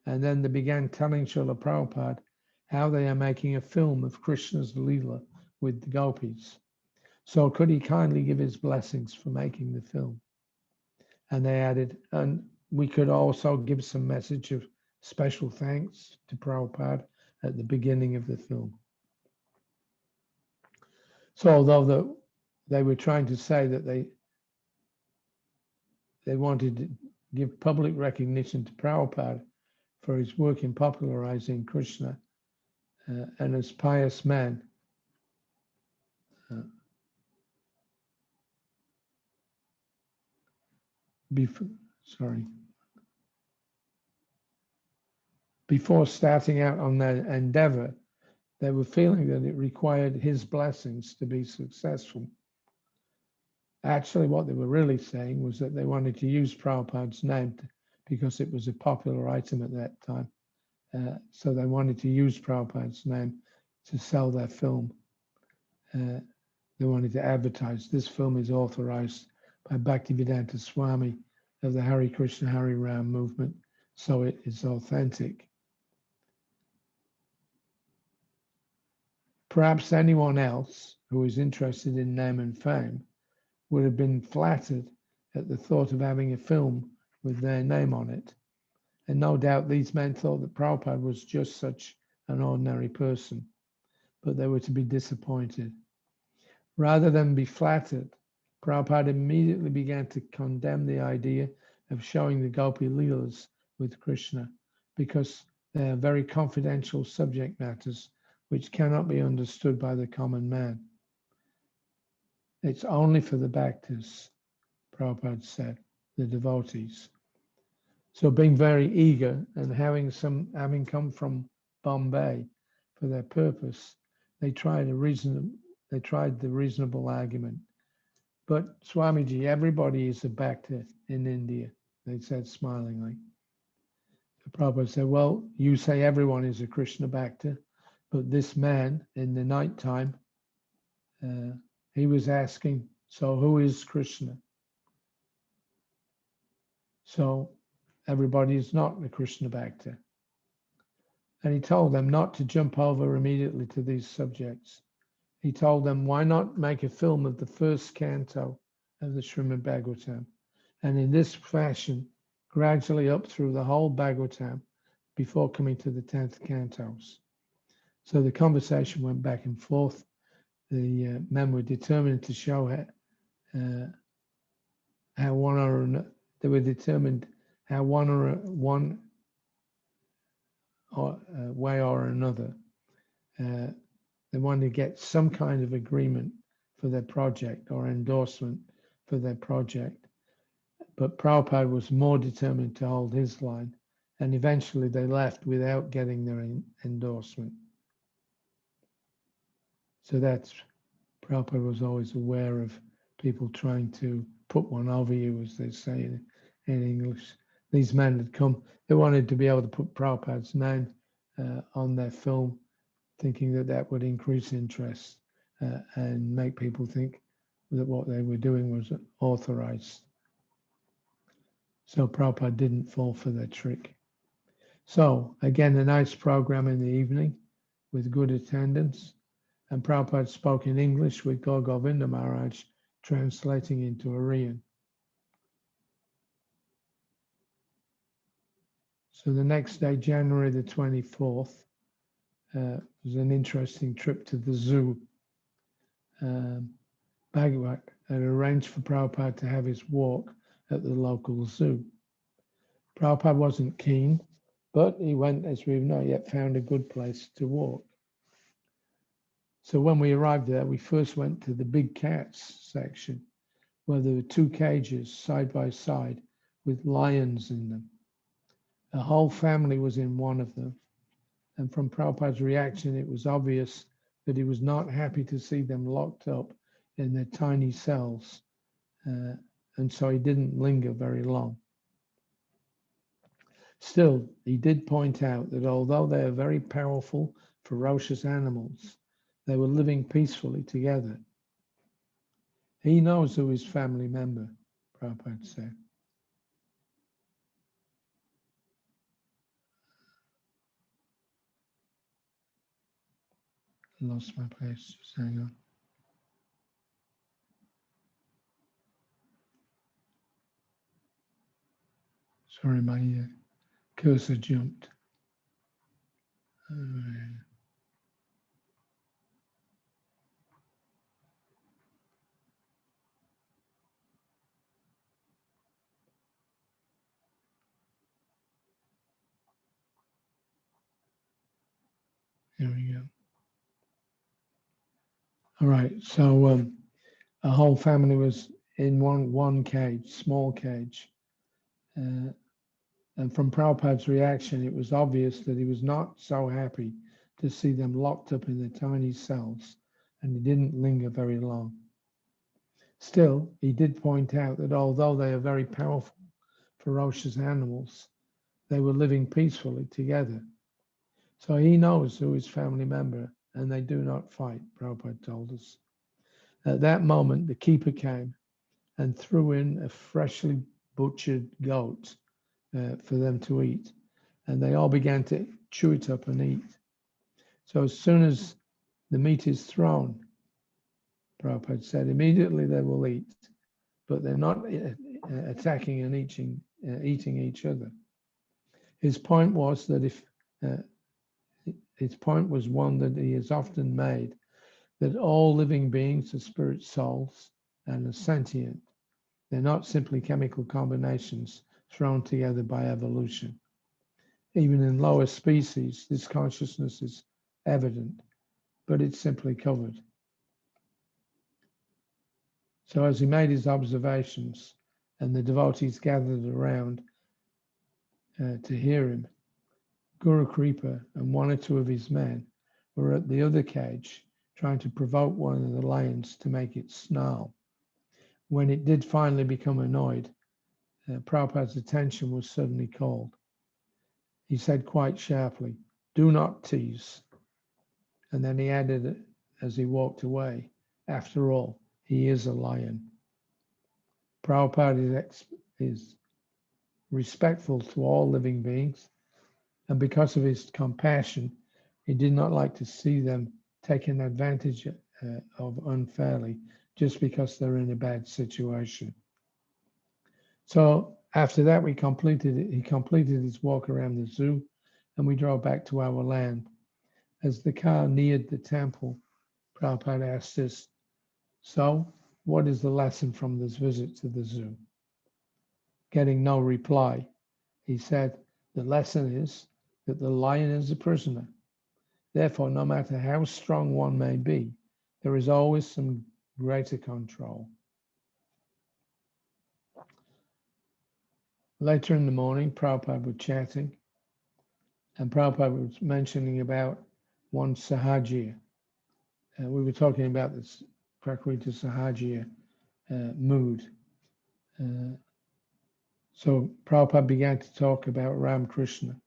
and then they began telling Srila Prabhupada how they are making a film of Krishna's Leela with the gopis. So could he kindly give his blessings for making the film? And they added, and we could also give some message of special thanks to Prabhupada at the beginning of the film. So although they were trying to say that they wanted to give public recognition to Prabhupada for his work in popularizing Krishna, and as pious man, before starting out on their endeavor, they were feeling that it required his blessings to be successful. Actually, what they were really saying was that they wanted to use Prabhupada's name because it was a popular item at that time. So they wanted to use Prabhupada's name to sell their film. They wanted to advertise this film is authorized by Bhaktivedanta Swami of the Hare Krishna Hare Ram movement, so it is authentic. Perhaps anyone else who is interested in name and fame would have been flattered at the thought of having a film with their name on it. And no doubt these men thought that Prabhupada was just such an ordinary person, but they were to be disappointed. Rather than be flattered, Prabhupada immediately began to condemn the idea of showing the Gopi Leelas with Krishna because they are very confidential subject matters which cannot be understood by the common man. It's only for the bhaktas, Prabhupada said, the devotees. So being very eager and having come from Bombay for their purpose, they tried the reasonable argument. But Swamiji, everybody is a bhakta in India, they said smilingly. The Prabhupada said, well, you say everyone is a Krishna bhakta, but this man in the night time, he was asking, so who is Krishna? So everybody is not a Krishna bhakta. And he told them not to jump over immediately to these subjects. He told them, why not make a film of the first canto of the Srimad Bhagavatam? And in this fashion, gradually up through the whole Bhagavatam before coming to the 10th cantos. So the conversation went back and forth. The men were determined to show how one way or another, they wanted to get some kind of agreement for their project or endorsement for their project. But Prabhupada was more determined to hold his line, and eventually they left without getting their endorsement. So that's, Prabhupada was always aware of people trying to put one over you, as they say in English. These men had come, they wanted to be able to put Prabhupada's name on their film, thinking that that would increase interest and make people think that what they were doing was authorized. So Prabhupada didn't fall for their trick. So again, a nice program in the evening with good attendance. And Prabhupada spoke in English with Gaur Govinda Maharaj translating into Aryan. So the next day, January the 24th, was an interesting trip to the zoo. Bhagavat had arranged for Prabhupada to have his walk at the local zoo. Prabhupada wasn't keen, but he went, as we've not yet found a good place to walk. So when we arrived there, we first went to the big cats section, where there were 2 cages side by side with lions in them. A whole family was in one of them. And from Prabhupada's reaction, it was obvious that he was not happy to see them locked up in their tiny cells. And so he didn't linger very long. Still, he did point out that although they are very powerful, ferocious animals, they were living peacefully together. He knows who his family member, Prabhupada said. I lost my place, just hang on. Sorry, my cursor jumped. Here we go. All right, so a whole family was in one cage, small cage. And from Prabhupada's reaction, it was obvious that he was not so happy to see them locked up in their tiny cells, and he didn't linger very long. Still, he did point out that although they are very powerful, ferocious animals, they were living peacefully together. So he knows who is family member, and they do not fight, Prabhupada told us. At that moment, the keeper came and threw in a freshly butchered goat for them to eat. And they all began to chew it up and eat. So as soon as the meat is thrown, Prabhupada said, immediately they will eat, but they're not attacking and eating each other. His point was that his point was one that he has often made, that all living beings are spirit souls and are sentient. They're not simply chemical combinations thrown together by evolution. Even in lower species, this consciousness is evident, but it's simply covered. So as he made his observations and the devotees gathered around to hear him, Guru Kripa and one or two of his men were at the other cage trying to provoke one of the lions to make it snarl. When it did finally become annoyed, Prabhupada's attention was suddenly called. He said quite sharply, "Do not tease." And then he added as he walked away, "After all, he is a lion." Prabhupada is respectful to all living beings, and because of his compassion, he did not like to see them taken advantage of unfairly just because they're in a bad situation. So after that, he completed his walk around the zoo, and we drove back to our land. As the car neared the temple, Prabhupada asked us, "So, what is the lesson from this visit to the zoo?" Getting no reply, he said, "The lesson is that the lion is a prisoner. Therefore, no matter how strong one may be, there is always some greater control." Later in the morning, Prabhupada was chatting, and Prabhupada was mentioning about one Sahajiya. We were talking about this Prakriti Sahajiya mood. So Prabhupada began to talk about Ramakrishna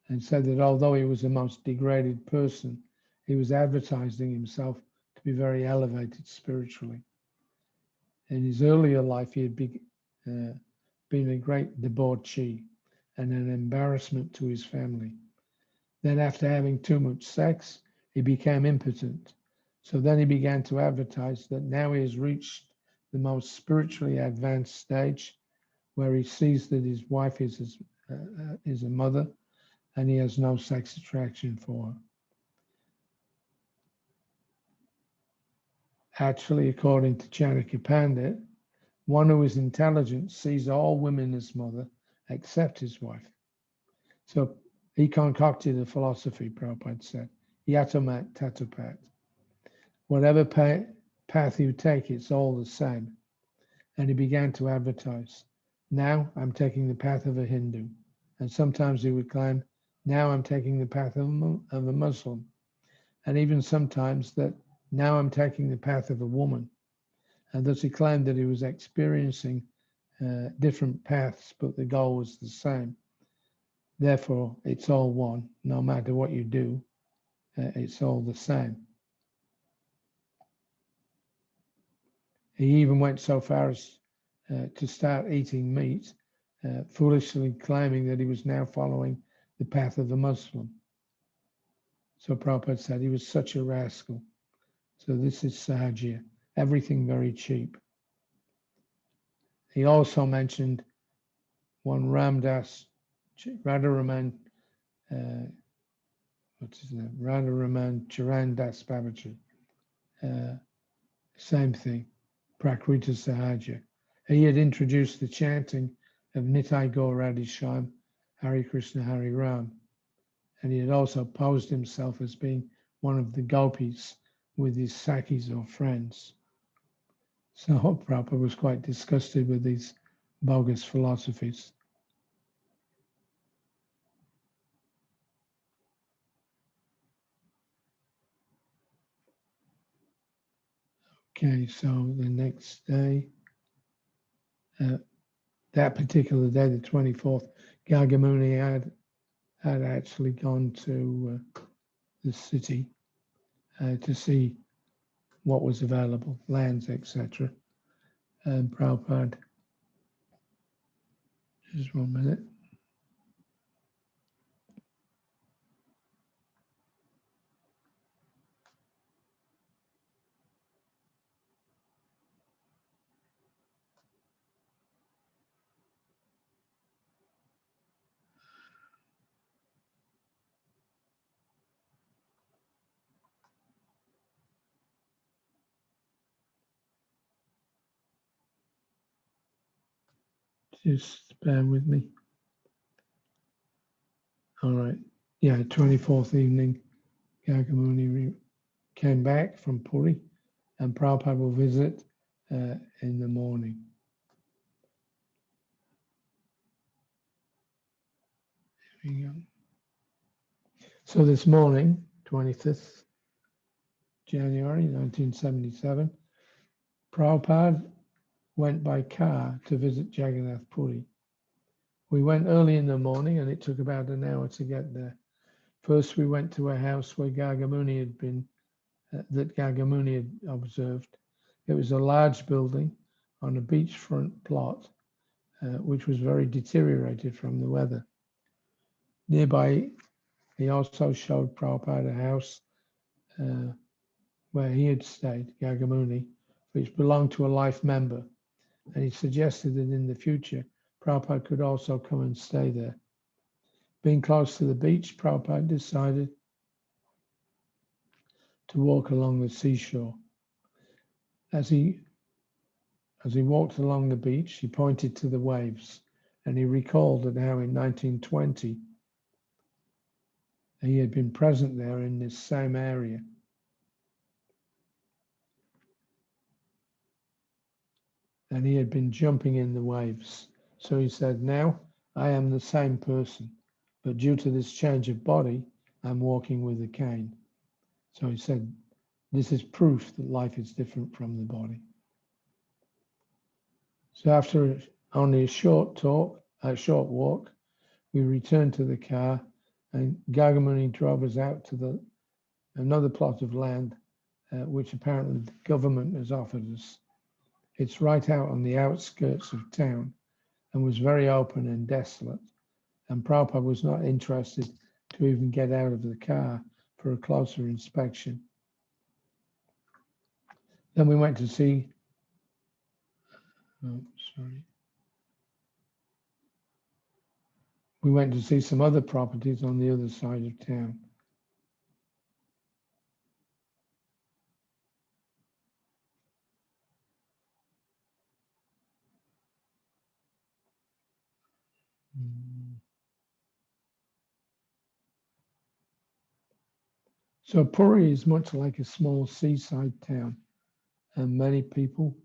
and said that although he was the most degraded person, he was advertising himself to be very elevated spiritually. In his earlier life, he had been a great debauchee and an embarrassment to his family. Then after having too much sex, he became impotent. So then he began to advertise that now he has reached the most spiritually advanced stage, where he sees that his wife is a mother and he has no sex attraction for her. Actually, according to Chanakya Pandit, one who is intelligent sees all women as mother except his wife. So he concocted a philosophy, Prabhupada said, Yatamat Tatupat. Whatever path you take, it's all the same. And he began to advertise, "Now I'm taking the path of a Hindu." And sometimes he would claim, "Now I'm taking the path of a Muslim." And even sometimes that, "Now I'm taking the path of a woman." And thus he claimed that he was experiencing different paths, but the goal was the same. Therefore, it's all one. No matter what you do, it's all the same. He even went so far as to start eating meat, foolishly claiming that he was now following the path of the Muslim. So Prabhupada said he was such a rascal. So this is Sahajiya, everything very cheap. He also mentioned one Ramdas, Radharaman, what's his name? Radharaman Charandas Babaji. Same thing, Prakriti Sahaja. He had introduced the chanting of Nitai Gaur Radhisham, Hare Krishna, Hare Ram, and he had also posed himself as being one of the gopis with his sakhis or friends. So Prabhupada was quite disgusted with these bogus philosophies. Okay, so the next day, that particular day, the 24th, Gargamuni had actually gone to the city to see what was available, lands, etc. And Prabhupada, just 1 minute. Just bear with me. All right. Yeah, 24th evening, Gargamuni came back from Puri, and Prabhupada will visit in the morning. Here we go. So this morning, 25th January 1977, Prabhupada went by car to visit Jagannath Puri. We went early in the morning and it took about an hour to get there. First, we went to a house where Gargamuni had been, that Gargamuni had observed. It was a large building on a beachfront plot, which was very deteriorated from the weather. Nearby, he also showed Prabhupada a house where he had stayed, Gargamuni, which belonged to a life member. And he suggested that in the future, Prabhupada could also come and stay there. Being close to the beach, Prabhupada decided to walk along the seashore. As he walked along the beach, he pointed to the waves, and he recalled that how in 1920 he had been present there in this same area. And he had been jumping in the waves. So he said, now I am the same person, but due to this change of body, I'm walking with a cane. So he said, this is proof that life is different from the body. So after only a short walk, we returned to the car, and Gargamuni drove us out to another plot of land, which apparently the government has offered us. It's right out on the outskirts of town and was very open and desolate. And Prabhupada was not interested to even get out of the car for a closer inspection. Then we went to see, we went to see some other properties on the other side of town. So Puri is much like a small seaside town, and many people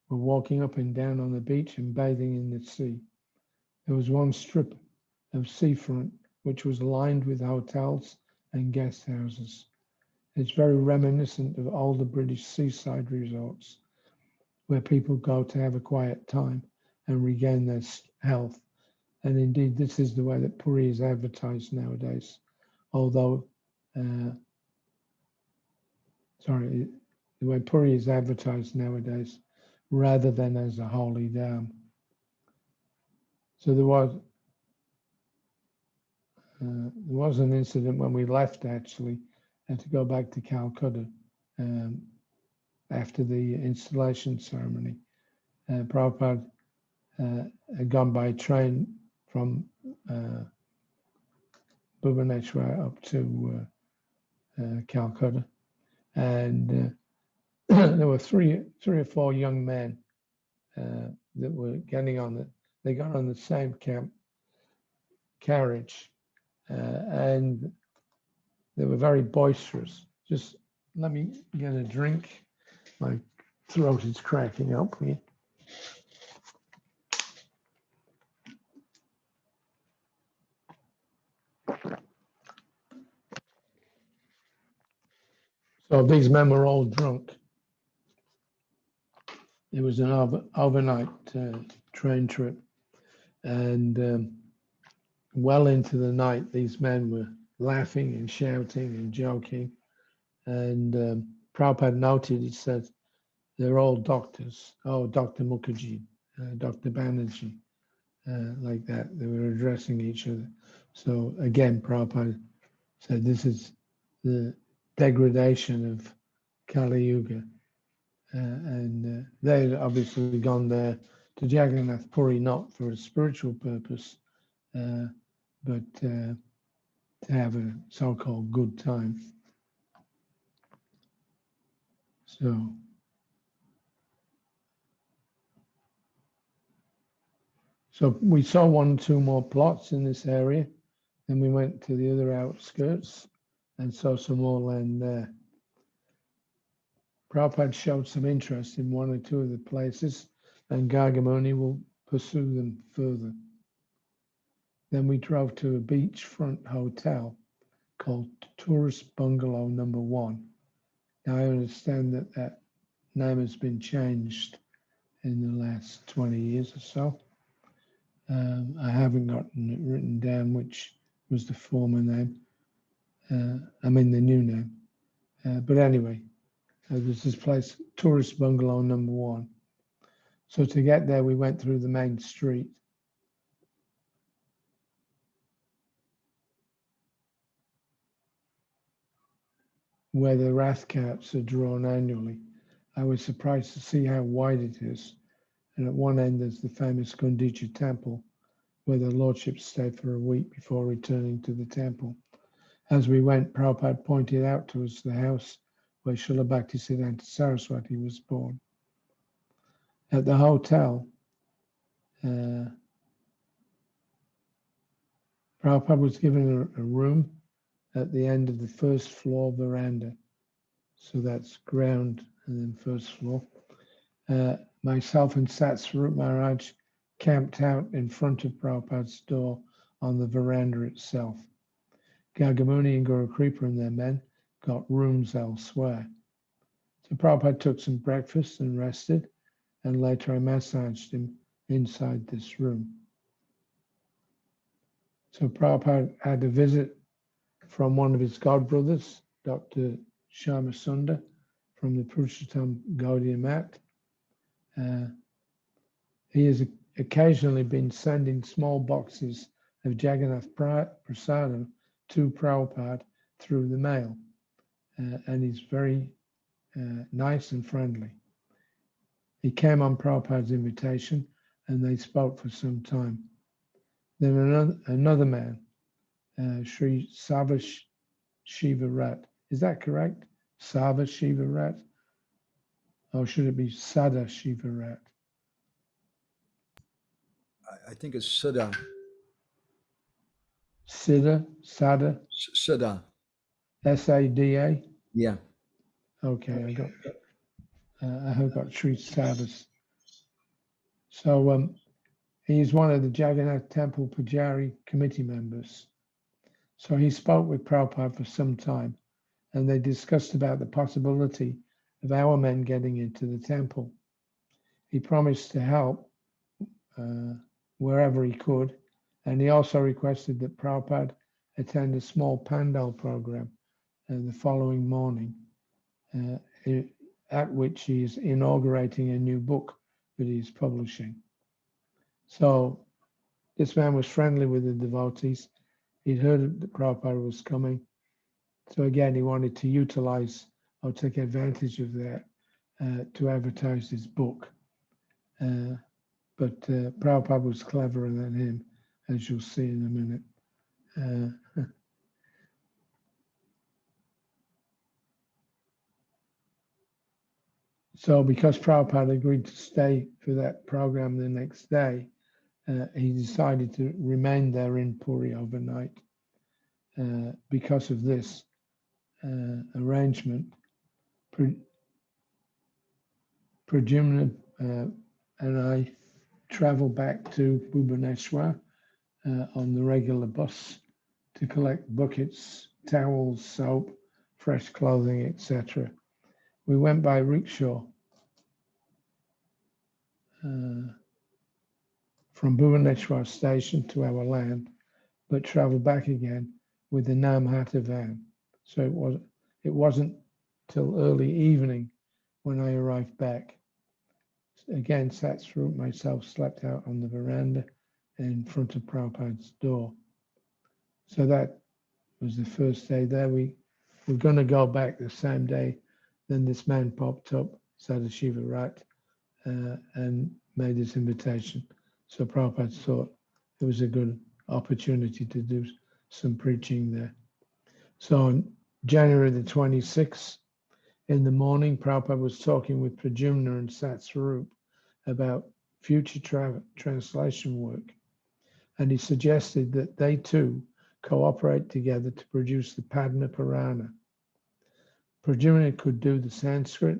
were walking up and down on the beach and bathing in the sea. There was one strip of seafront which was lined with hotels and guest houses. It's very reminiscent of older British seaside resorts where people go to have a quiet time and regain their health. And indeed, this is the way that Puri is advertised nowadays. Although, the way Puri is advertised nowadays, rather than as a holy dam. So there was an incident when we left, actually, and to go back to Calcutta after the installation ceremony. Prabhupada had gone by train from Bhubaneswar up to Calcutta, and there were three or four young men that were getting on they got on the same carriage, and they were very boisterous. Just let me get a drink. My throat is cracking up here. So these men were all drunk, it was an overnight train trip, and well into the night, these men were laughing and shouting and joking. And Prabhupada noted, he said, they're all doctors. Oh, Dr. Mukherjee, Dr. Banerjee, like that. They were addressing each other. So again, Prabhupada said this is the degradation of Kali Yuga. And they'd obviously gone there to Jagannath Puri not for a spiritual purpose, but to have a so-called good time. So we saw 1 or 2 more plots in this area. Then we went to the other outskirts and saw some more land there. Prabhupada showed some interest in 1 or 2 of the places, and Gargamuni will pursue them further. Then we drove to a beachfront hotel called Tourist Bungalow Number 1. Now I understand that that name has been changed in the last 20 years or so. I haven't gotten it written down which was the former name. I mean the new name. But anyway, there's this place, Tourist Bungalow Number 1. So to get there, we went through the main street. Where the wrath carts are drawn annually. I was surprised to see how wide it is. And at one end, there's the famous Gundicha temple, where the lordship stayed for a week before returning to the temple. As we went, Prabhupada pointed out to us the house where Srila Bhaktisiddhanta Saraswati was born. At the hotel, Prabhupada was given a room at the end of the first floor veranda. So that's ground and then first floor. Myself and Sat Swarup Maharaj camped out in front of Prabhupada's door on the veranda itself. Gargamuni and Guru Kripa and their men got rooms elsewhere. So Prabhupada took some breakfast and rested, and later I massaged him inside this room. So Prabhupada had a visit from one of his godbrothers, Dr. Shyama Sundar, from the Purushottam Gaudiya Mat. He has occasionally been sending small boxes of Jagannath prasadam to Prabhupada through the mail, and he's very nice and friendly. He came on Prabhupada's invitation, and they spoke for some time. Then another man, Sri Sava Shiva Rat. Is that correct? Sava Shiva Rat? Or should it be Sada Shiva Rat? I think it's Sada. Sada? Sada. S-A-D-A? Yeah. Okay, I have got Sri Savas. So he's one of the Jagannath Temple Pujari committee members. So he spoke with Prabhupada for some time, and they discussed about the possibility of our men getting into the temple. He promised to help wherever he could, and he also requested that Prabhupada attend a small pandal program the following morning, at which he is inaugurating a new book that he's publishing. So this man was friendly with the devotees. He'd heard that Prabhupada was coming. So again, he wanted to utilize or take advantage of that to advertise his book. But Prabhupada was cleverer than him, as you'll see in a minute. So because Prabhupada agreed to stay for that program the next day, he decided to remain there in Puri overnight. Because of this arrangement, Pradyumna and I travel back to Bhubaneswar on the regular bus to collect buckets, towels, soap, fresh clothing, etc. We went by rickshaw. from Bhubaneswar station to our land, but travel back again with the Namhata van. So it wasn't till early evening when I arrived back. Again, sat through myself, slept out on the veranda in front of Prabhupada's door. So that was the first day there. We were going to go back the same day. Then this man popped up, Sadashiva Rat, and made this invitation. So Prabhupada thought it was a good opportunity to do some preaching there. So on January the 26th, in the morning, Prabhupada was talking with Pradyumna and Satsvarup about future translation work. And he suggested that they too cooperate together to produce the Padma Purana. Pradyumna could do the Sanskrit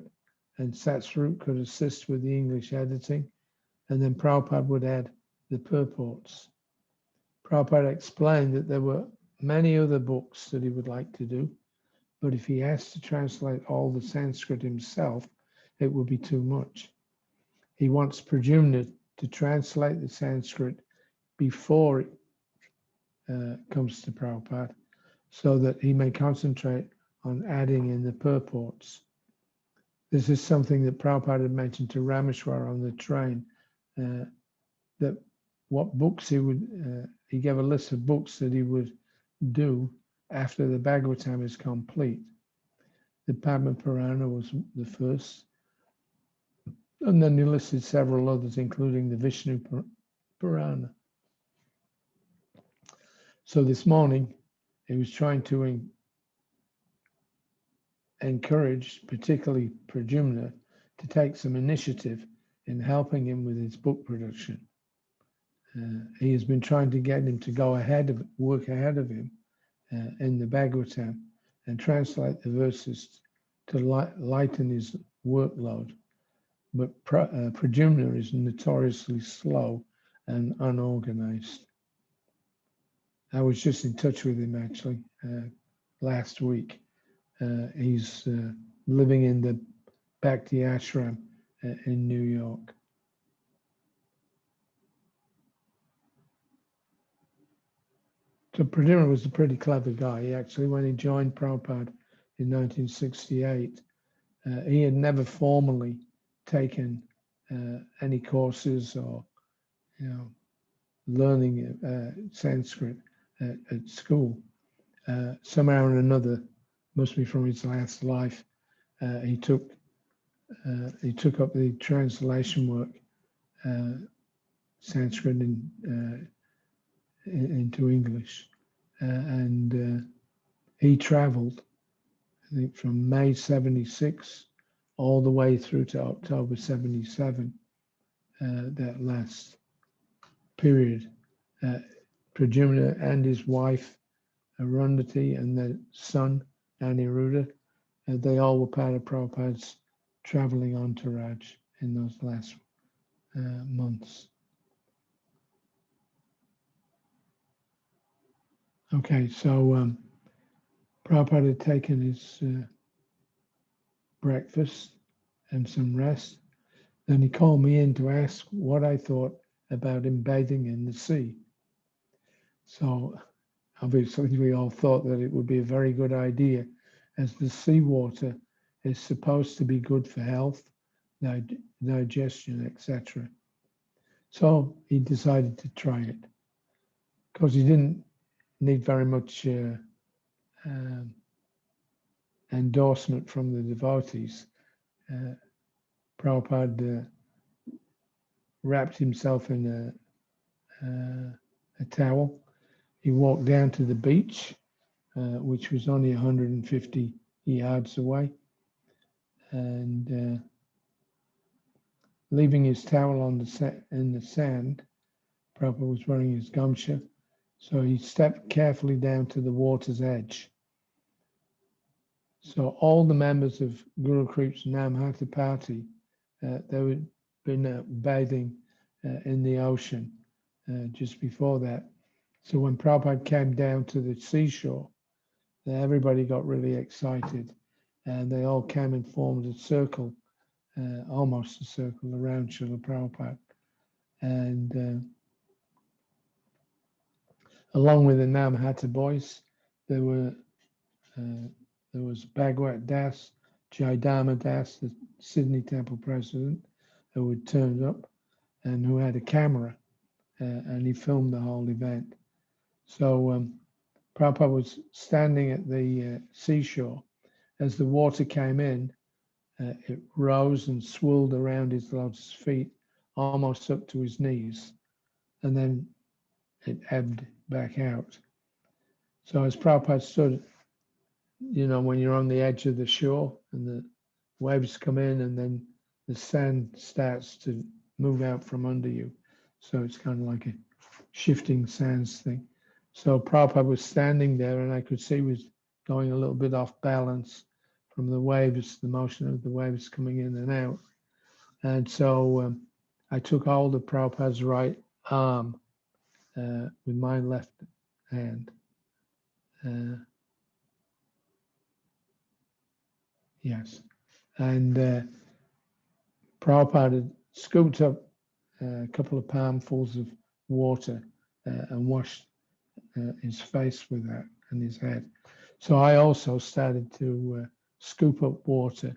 and Satsvarup could assist with the English editing, and then Prabhupada would add the purports. Prabhupada explained that there were many other books that he would like to do, but if he has to translate all the Sanskrit himself, it would be too much. He wants Pradyumna to translate the Sanskrit before it comes to Prabhupada, so that he may concentrate on adding in the purports. This is something that Prabhupada had mentioned to Rameshwar on the train, that what books he would, he gave a list of books that he would do after the Bhagavatam is complete. The Padma Purana was the first, and then he listed several others, including the Vishnu Purana. So this morning, he was trying to encourage, particularly Pradyumna, to take some initiative in helping him with his book production. He has been trying to get him to go ahead of work ahead of him in the Bhagavatam and translate the verses to lighten his workload. But Pradyumna is notoriously slow and unorganized. I was just in touch with him actually last week. He's living in the Bhakti Ashram in New York. So Pradyumna was a pretty clever guy. He actually, when he joined Prabhupada in 1968, he had never formally taken any courses or, learning Sanskrit at school. Somehow or another, must be from his last life, he took up the translation work, Sanskrit into English, and he traveled, I think, from May 76 all the way through to October 77, that last period. Pradyumna and his wife, Arundhati, and their son, Aniruddha, they all were part of Prabhupada's traveling entourage in those last months. Okay, so Prabhupada had taken his breakfast and some rest. Then he called me in to ask what I thought about him bathing in the sea. So obviously we all thought that it would be a very good idea, as the seawater is supposed to be good for health, digestion, etc. So he decided to try it, because he didn't need very much endorsement from the devotees. Prabhupada wrapped himself in a towel. He walked down to the beach, which was only 150 yards away, and leaving his towel on in the sand. Prabhupada was wearing his gamcha, so he stepped carefully down to the water's edge. So all the members of Guru Krip's Namhata party, they had been bathing in the ocean just before that. So when Prabhupada came down to the seashore, everybody got really excited, and they all came and formed a circle almost a circle around Srila Prabhupada. And along with the Namhata boys, there was Bhagwat Das, Jaidama Das, the Sydney Temple president, who had turned up and who had a camera, and he filmed the whole event. So Prabhupada was standing at the seashore. As the water came in, it rose and swirled around his lotus feet, almost up to his knees, and then it ebbed back out. So as Prabhupada stood, you know, when you're on the edge of the shore and the waves come in and then the sand starts to move out from under you. So it's kind of like a shifting sands thing. So Prabhupada was standing there and I could see he was going a little bit off balance from the waves, the motion of the waves coming in and out. And so I took hold of Prabhupada's right arm with my left hand. Yes. And Prabhupada had scooped up a couple of palmfuls of water and washed his face with that and his head. So I also started to scoop up water.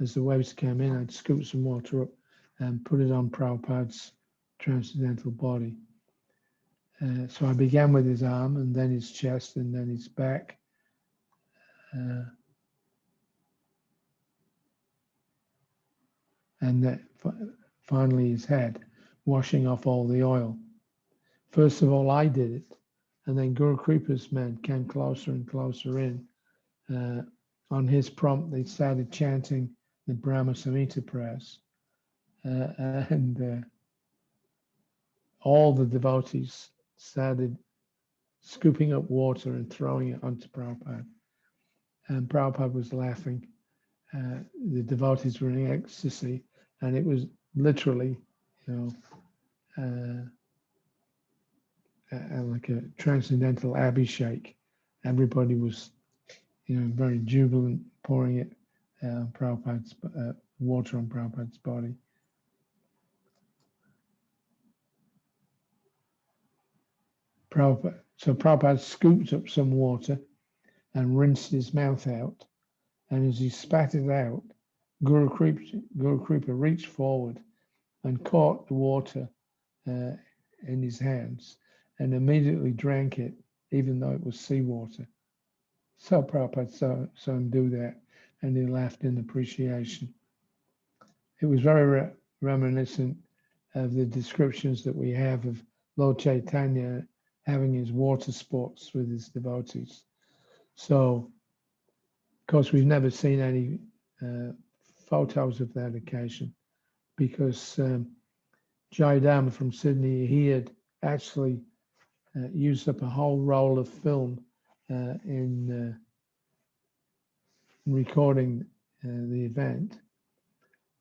As the waves came in, I'd scoop some water up and put it on Prabhupada's transcendental body. So I began with his arm and then his chest and then his back. And then finally his head, washing off all the oil. First of all, I did it, and then Guru Kripa's men came closer and closer in. On his prompt, they started chanting the Brahma Samhita prayers, and all the devotees started scooping up water and throwing it onto Prabhupada. And Prabhupada was laughing. The devotees were in ecstasy, and it was literally, you know, like a transcendental abhishek. Everybody was, you know, very jubilant, pouring it Prabhupada's water on Prabhupada's body. So Prabhupada scooped up some water and rinsed his mouth out, and as he spat it out, Guru Kripa reached forward and caught the water in his hands and immediately drank it, even though it was seawater. So Prabhupada saw him do that, and he laughed in appreciation. It was very reminiscent of the descriptions that we have of Lord Chaitanya having his water sports with his devotees. So, of course, we've never seen any photos of that occasion because Jaidama from Sydney, he had actually used up a whole roll of film in recording the event.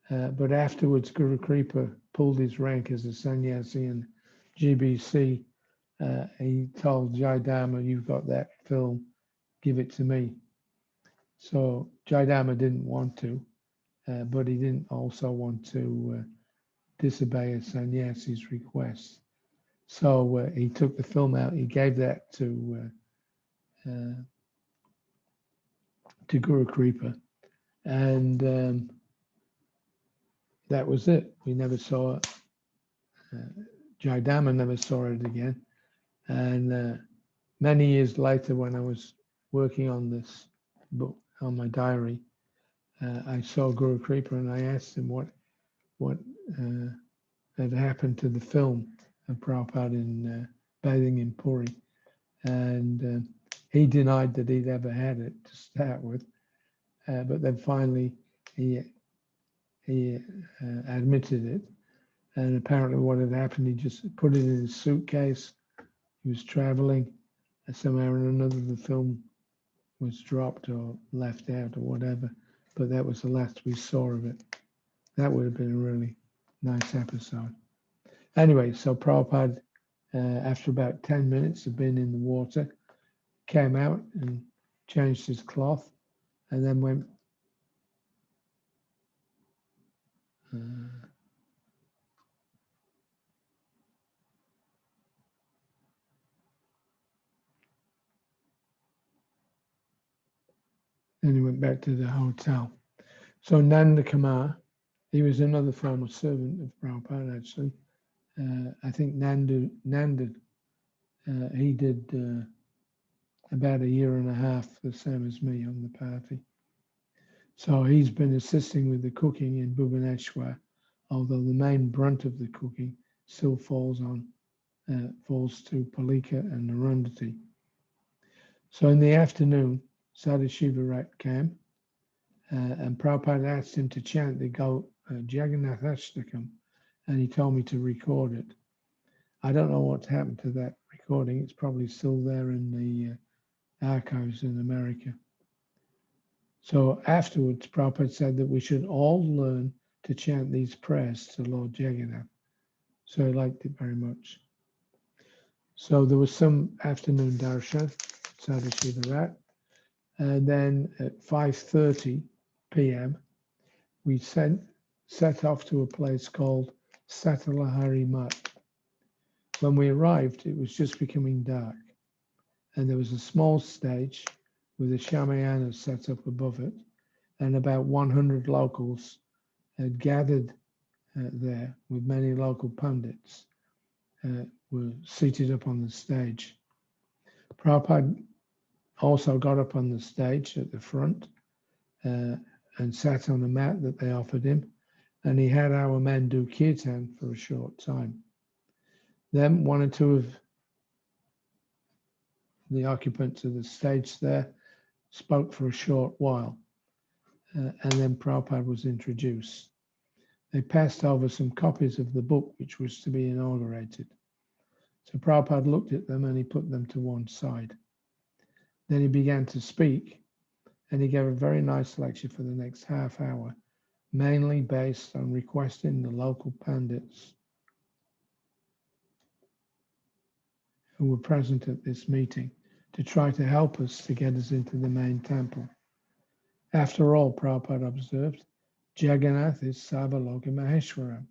But afterwards, Guru Kripa pulled his rank as a sannyasi in GBC. He told Jaidama, "You've got that film, give it to me." So Jaidama didn't want to, but he didn't also want to disobey a sannyasi's request. So he took the film out. He gave that to Guru Kripa, and that was it. We never saw it. Jaidama never saw it again. And many years later, when I was working on this book, on my diary, I saw Guru Kripa and I asked him what had happened to the film of Prabhupada in bathing in Puri. And he denied that he'd ever had it to start with. But then finally, he admitted it. And apparently what had happened, he just put it in his suitcase. He was traveling, and somehow or another the film was dropped or left out or whatever. But that was the last we saw of it. That would have been a really nice episode. Anyway, so Prabhupada, after about 10 minutes of being in the water, came out and changed his cloth and then went Then he went back to the hotel. So Nanda Kumar, he was another former servant of Prabhupada, actually. I think Nanda he did about a year and a half, the same as me on the party. So he's been assisting with the cooking in Bhubaneswar, although the main brunt of the cooking still falls to Palika and Narundati. So in the afternoon, Sadashiva came, and Prabhupada asked him to chant the Jagannath Ashtakam, and he told me to record it. I don't know what's happened to that recording. It's probably still there in the archives in America. So afterwards, Prabhupada said that we should all learn to chant these prayers to Lord Jagannath. So he liked it very much. So there was some afternoon darshan, Sadashiva, and then at 5:30 p.m., we set off to a place called Satalahari Mutt. When we arrived, it was just becoming dark, and there was a small stage with a shamayana set up above it, and about 100 locals had gathered there with many local pundits were seated up on the stage. Prabhupada also got up on the stage at the front and sat on a mat that they offered him, and he had our men do kirtan for a short time. Then one or two of the occupants of the stage there spoke for a short while, and then Prabhupada was introduced. They passed over some copies of the book which was to be inaugurated. So Prabhupada looked at them and he put them to one side. Then he began to speak, and he gave a very nice lecture for the next half hour, mainly based on requesting the local pandits who were present at this meeting to try to help us to get us into the main temple. After all, Prabhupada observed, Jagannath is Sarvaloka Maheshwaram.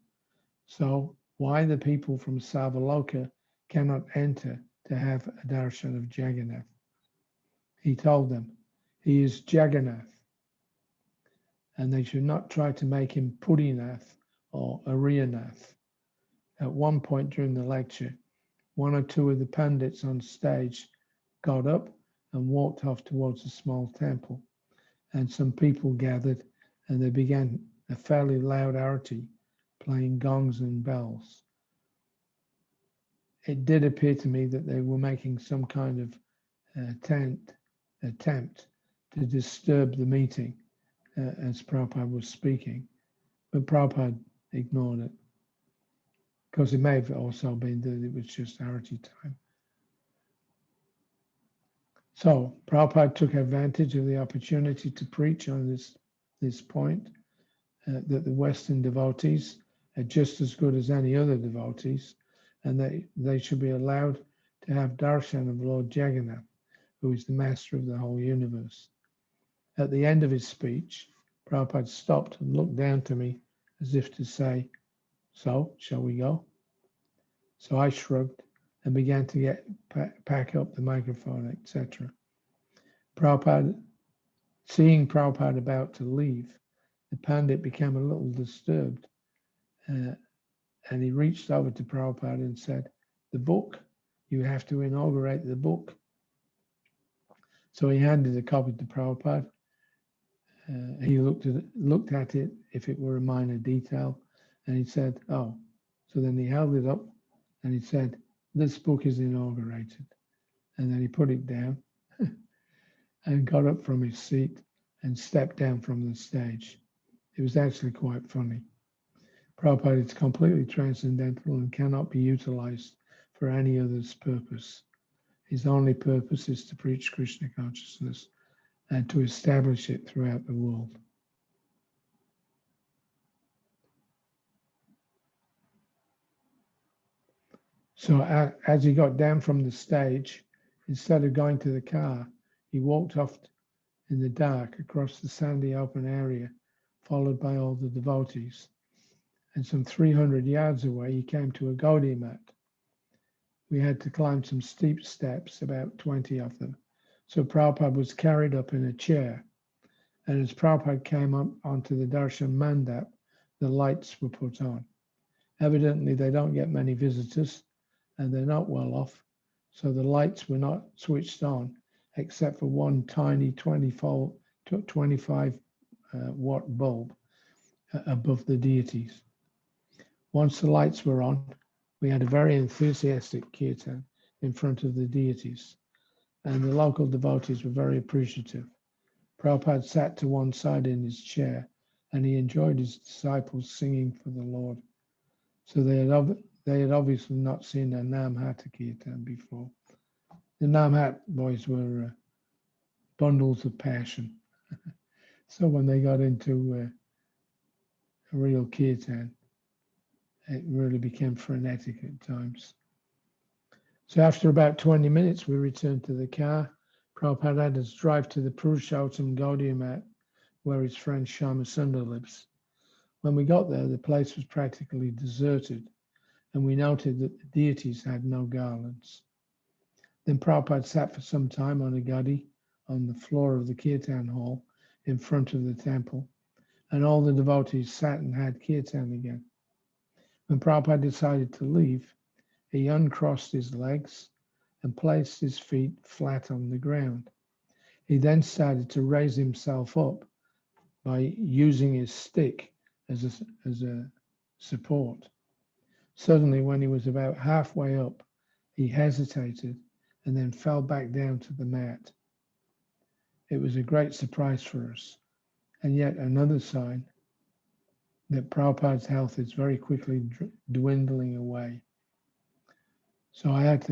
So why the people from Sarvaloka cannot enter to have a darshan of Jagannath? He told them, he is Jagannath, and they should not try to make him Purinath or Ariyanath. At one point during the lecture, one or two of the pandits on stage got up and walked off towards a small temple, and some people gathered, and they began a fairly loud arati, playing gongs and bells. It did appear to me that they were making some kind of attempt to disturb the meeting as Prabhupada was speaking, but Prabhupada ignored it, because it may have also been that it was just arati time. So Prabhupada took advantage of the opportunity to preach on this point, that the Western devotees are just as good as any other devotees, and they should be allowed to have darshan of Lord Jagannath, who is the master of the whole universe. At the end of his speech, Prabhupada stopped and looked down to me as if to say, so, shall we go? So I shrugged and began to pack up the microphone, etc. Seeing Prabhupada about to leave, the pandit became a little disturbed, and he reached over to Prabhupada and said, the book, you have to inaugurate the book. So he handed a copy to Prabhupada. He looked at it if it were a minor detail, and he said, oh. So then he held it up and he said, this book is inaugurated. And then he put it down and got up from his seat and stepped down from the stage. It was actually quite funny. Prabhupada is completely transcendental and cannot be utilized for any other's purpose. His only purpose is to preach Krishna consciousness and to establish it throughout the world. So as he got down from the stage, instead of going to the car, he walked off in the dark across the sandy open area, followed by all the devotees. And some 300 yards away, he came to a Gaudiya mat. We had to climb some steep steps, about 20 of them. So Prabhupada was carried up in a chair. And as Prabhupada came up onto the darshan mandap, the lights were put on. Evidently, they don't get many visitors and they're not well off. So the lights were not switched on except for one tiny 25 watt bulb above the deities. Once the lights were on, we had a very enthusiastic kirtan in front of the deities, and the local devotees were very appreciative. Prabhupada sat to one side in his chair, and he enjoyed his disciples singing for the Lord. So they had obviously not seen a Namhata kirtan before. The Namhat boys were bundles of passion. So when they got into a real kirtan, it really became frenetic at times. So after about 20 minutes, we returned to the car. Prabhupada had us drive to the Purushottam Gaudiya mat, where his friend Shama Sundar lives. When we got there, the place was practically deserted, and we noted that the deities had no garlands. Then Prabhupada sat for some time on a gadi on the floor of the kirtan hall in front of the temple, and all the devotees sat and had kirtan again. When Prabhupada decided to leave, he uncrossed his legs and placed his feet flat on the ground. He then started to raise himself up by using his stick as a support. Suddenly, when he was about halfway up, he hesitated and then fell back down to the mat. It was a great surprise for us, and yet another sign that Prabhupada's health is very quickly dwindling away. So I had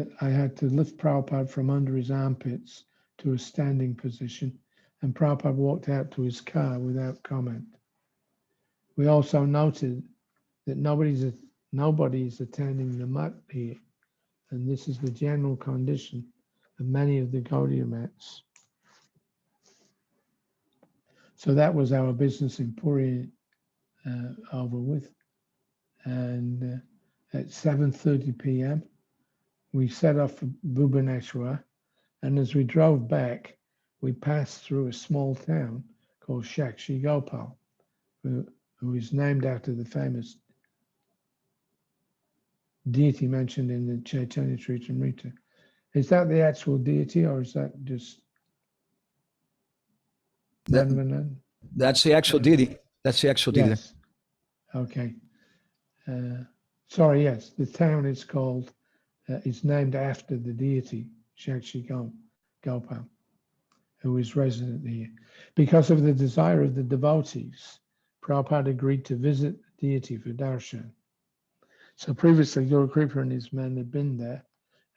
to lift Prabhupada from under his armpits to a standing position, and Prabhupada walked out to his car without comment. We also noted that nobody is attending the mat here, and this is the general condition of many of the Gaudiya mats. So that was our business in Puri over with, and at 7:30 p.m. we set off for Bhubaneswar, and as we drove back, we passed through a small town called Shakshi Gopal, who is named after the famous deity mentioned in the Chaitanya Charitamrita. Is that the actual deity, or is that just Dhanavanan? That's the actual deity. That's the actual deity. Yes. Okay. Sorry, yes. The town is called, is named after the deity, Shakshi Gopal, who is resident here. Because of the desire of the devotees, Prabhupada agreed to visit the deity for darshan. So previously, Guru Kripa and his men had been there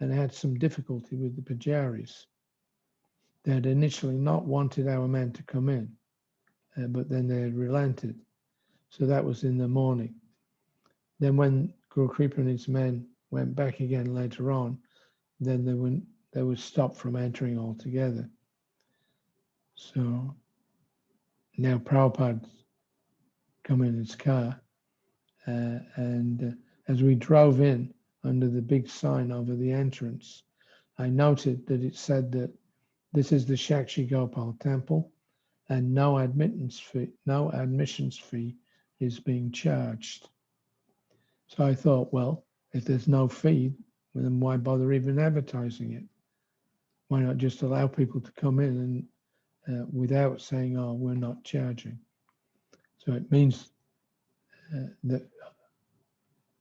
and had some difficulty with the pujaris. They had initially not wanted our men to come in, but then they had relented. So that was in the morning. Then when Guru Kripa and his men went back again later on, then they were stopped from entering altogether. So now Prabhupada's come in his car, and as we drove in under the big sign over the entrance, I noted that it said that this is the Shakshi Gopal temple, and no admittance fee, no admissions fee is being charged. So I thought, well, if there's no fee, then why bother even advertising it? Why not just allow people to come in and without saying, oh, we're not charging? So it means that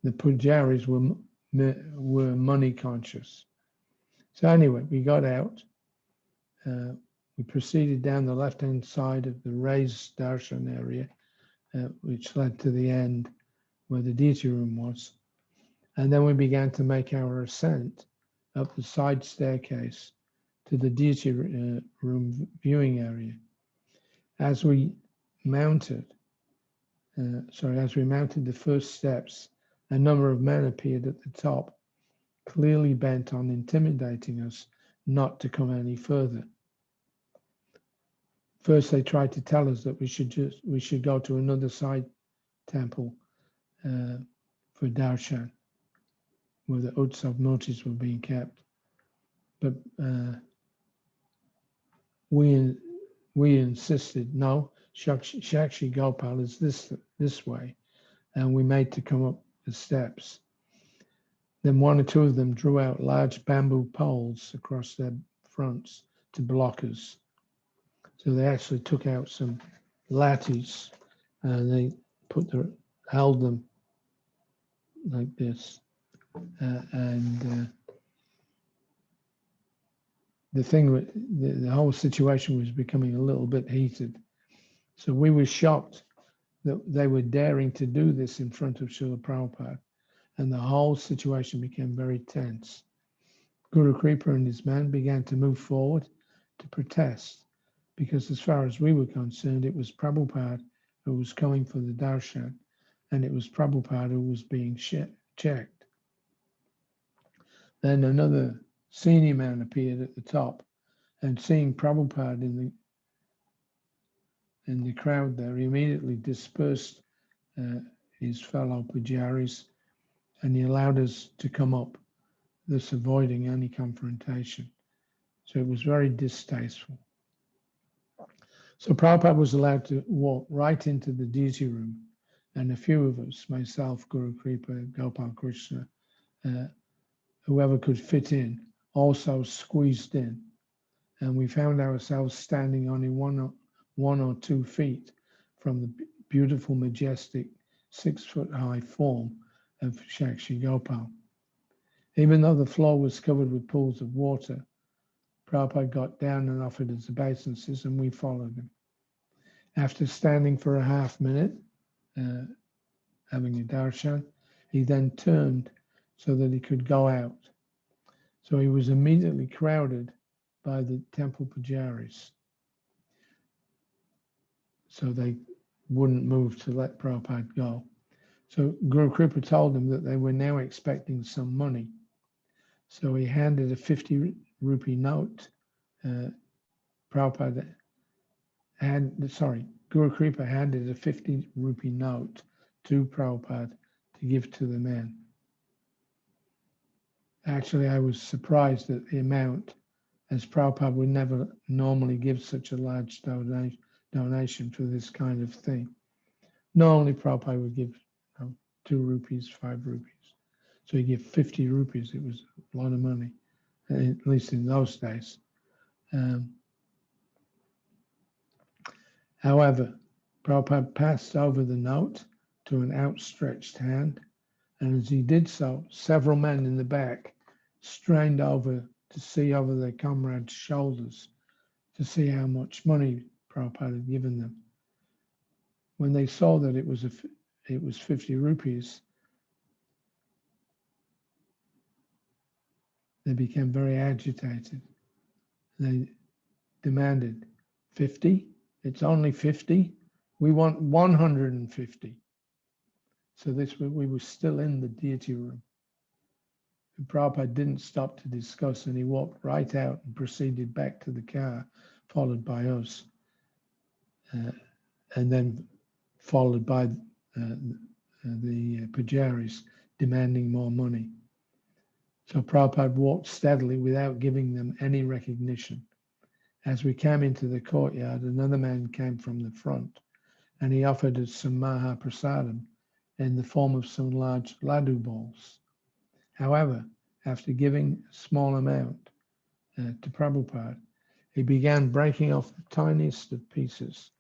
the pujaris were money conscious. So anyway, we got out. We proceeded down the left-hand side of the raised darshan area, which led to the end where the deity room was. And then we began to make our ascent up the side staircase to the deity room viewing area. As we mounted the first steps, a number of men appeared at the top, clearly bent on intimidating us not to come any further. First, they tried to tell us that we should go to another side temple for darshan, where the Utsav notices were being kept. But we insisted, no, Shakshi Gopal is this way, and we made to come up the steps. Then one or two of them drew out large bamboo poles across their fronts to block us. So they actually took out some lathis and they held them like this. The whole situation was becoming a little bit heated. So we were shocked that they were daring to do this in front of Srila Prabhupada. And the whole situation became very tense. Guru Kripa and his men began to move forward to protest, because as far as we were concerned, it was Prabhupada who was coming for the darshan, and it was Prabhupada who was being checked. Then another senior man appeared at the top, and seeing Prabhupada in the crowd there, he immediately dispersed his fellow pujaris, and he allowed us to come up, thus avoiding any confrontation. So it was very distasteful. So Prabhupada was allowed to walk right into the deity room, and a few of us, myself, Guru Kripa, Gopal Krishna, whoever could fit in, also squeezed in. And we found ourselves standing only 1 or 2 feet from the beautiful, majestic, 6-foot-high form of Shakshi Gopal. Even though the floor was covered with pools of water, Prabhupada got down and offered us obeisances, and we followed him. After standing for a half minute, having a darshan, he then turned so that he could go out. So he was immediately crowded by the temple pujaris. So they wouldn't move to let Prabhupada go. So Guru Kripa told them that they were now expecting some money. So he handed a 50 rupee note. Guru Kripa handed a 50 rupee note to Prabhupada to give to the men. Actually, I was surprised at the amount, as Prabhupada would never normally give such a large donation for this kind of thing. Normally, Prabhupada would give 2 rupees, 5 rupees. So he gave 50 rupees. It was a lot of money, at least in those days. However, Prabhupada passed over the note to an outstretched hand, and as he did so, several men in the back strained over to see over their comrades' shoulders to see how much money Prabhupada had given them. When they saw that it was 50 rupees, they became very agitated. They demanded, 50? It's only 50? We want 150. So we were still in the deity room. And Prabhupada didn't stop to discuss, and he walked right out and proceeded back to the car, followed by us, and then followed by the pujaris demanding more money. So Prabhupada walked steadily without giving them any recognition. As we came into the courtyard, another man came from the front, and he offered us some maha prasadam in the form of some large laddu balls. However, after giving a small amount to Prabhupada, he began breaking off the tiniest of pieces,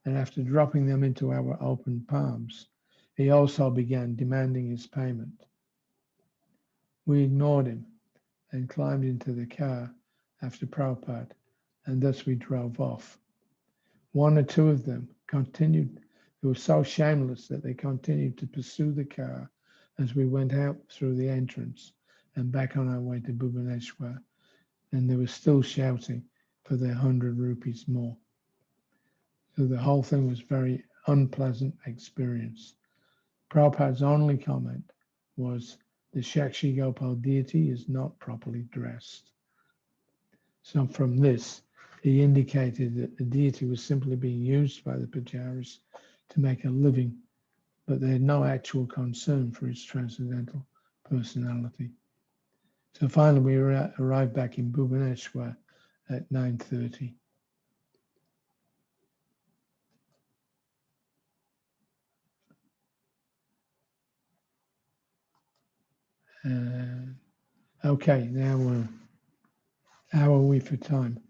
and after dropping them into our open palms, he also began demanding his payment. We ignored him and climbed into the car after Prabhupada, and thus we drove off. 1 or 2 of them continued. They were so shameless that they continued to pursue the car as we went out through the entrance and back on our way to Bhubaneswar, and they were still shouting for their 100 rupees more. So the whole thing was a very unpleasant experience. Prabhupada's only comment was, the Shakshi Gopal deity is not properly dressed. So from this, he indicated that the deity was simply being used by the pujaris to make a living, but they had no actual concern for his transcendental personality. So finally, we arrived back in Bhubaneswar at 9:30. Okay, now how are we for time?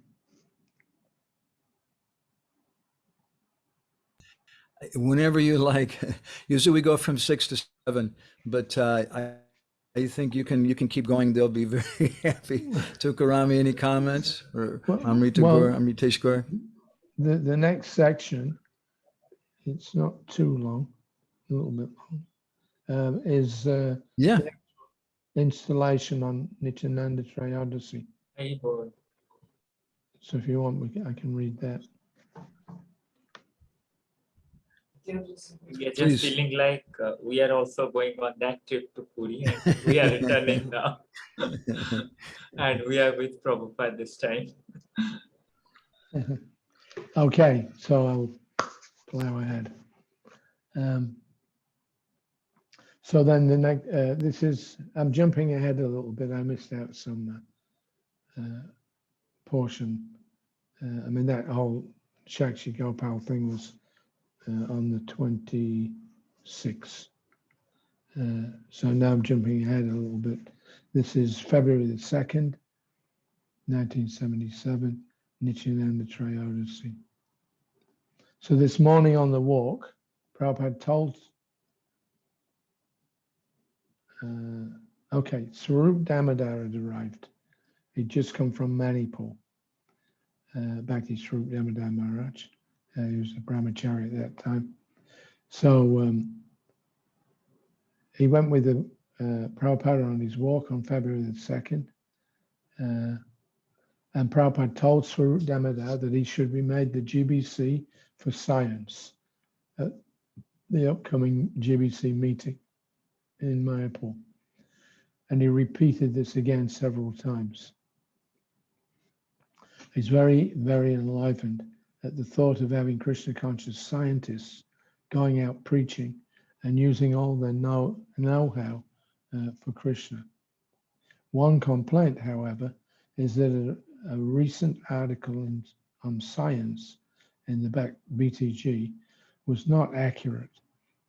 Whenever you like. Usually we go from 6 to 7, but I think you can keep going. They'll be very happy. Tukarami, any comments? Or Amrita Gaur, Amritesh Gaur? The next section, it's not too long, a little bit long, is Yeah. installation on Nityananda Trayodasi. So if you want, I can read that. We are just Please. feeling like we are also going on that trip to Puri, and we are returning now. And we are with Prabhupada this time. Okay, so I'll plow ahead. So then the next, this is, I'm jumping ahead a little bit. I missed out some portion. I mean, that whole Shakshi Gopal thing was on the 26th. So now I'm jumping ahead a little bit. This is February the 2nd, 1977, Nityananda Trayodasi. So this morning on the walk, Prabhupada told, okay, Swarup Damodar had arrived. He'd just come from Manipur, back to Swarup Damodar Maharaj. He was a brahmachari at that time. So he went with the Prabhupada on his walk on February the 2nd. And Prabhupada told Swarup Damodar that he should be made the GBC for science at the upcoming GBC meeting in Mayapur. And he repeated this again several times. He's very, very enlivened at the thought of having Krishna conscious scientists going out preaching and using all their know-how for Krishna. One complaint, however, is that a recent article on science in the back BTG was not accurate,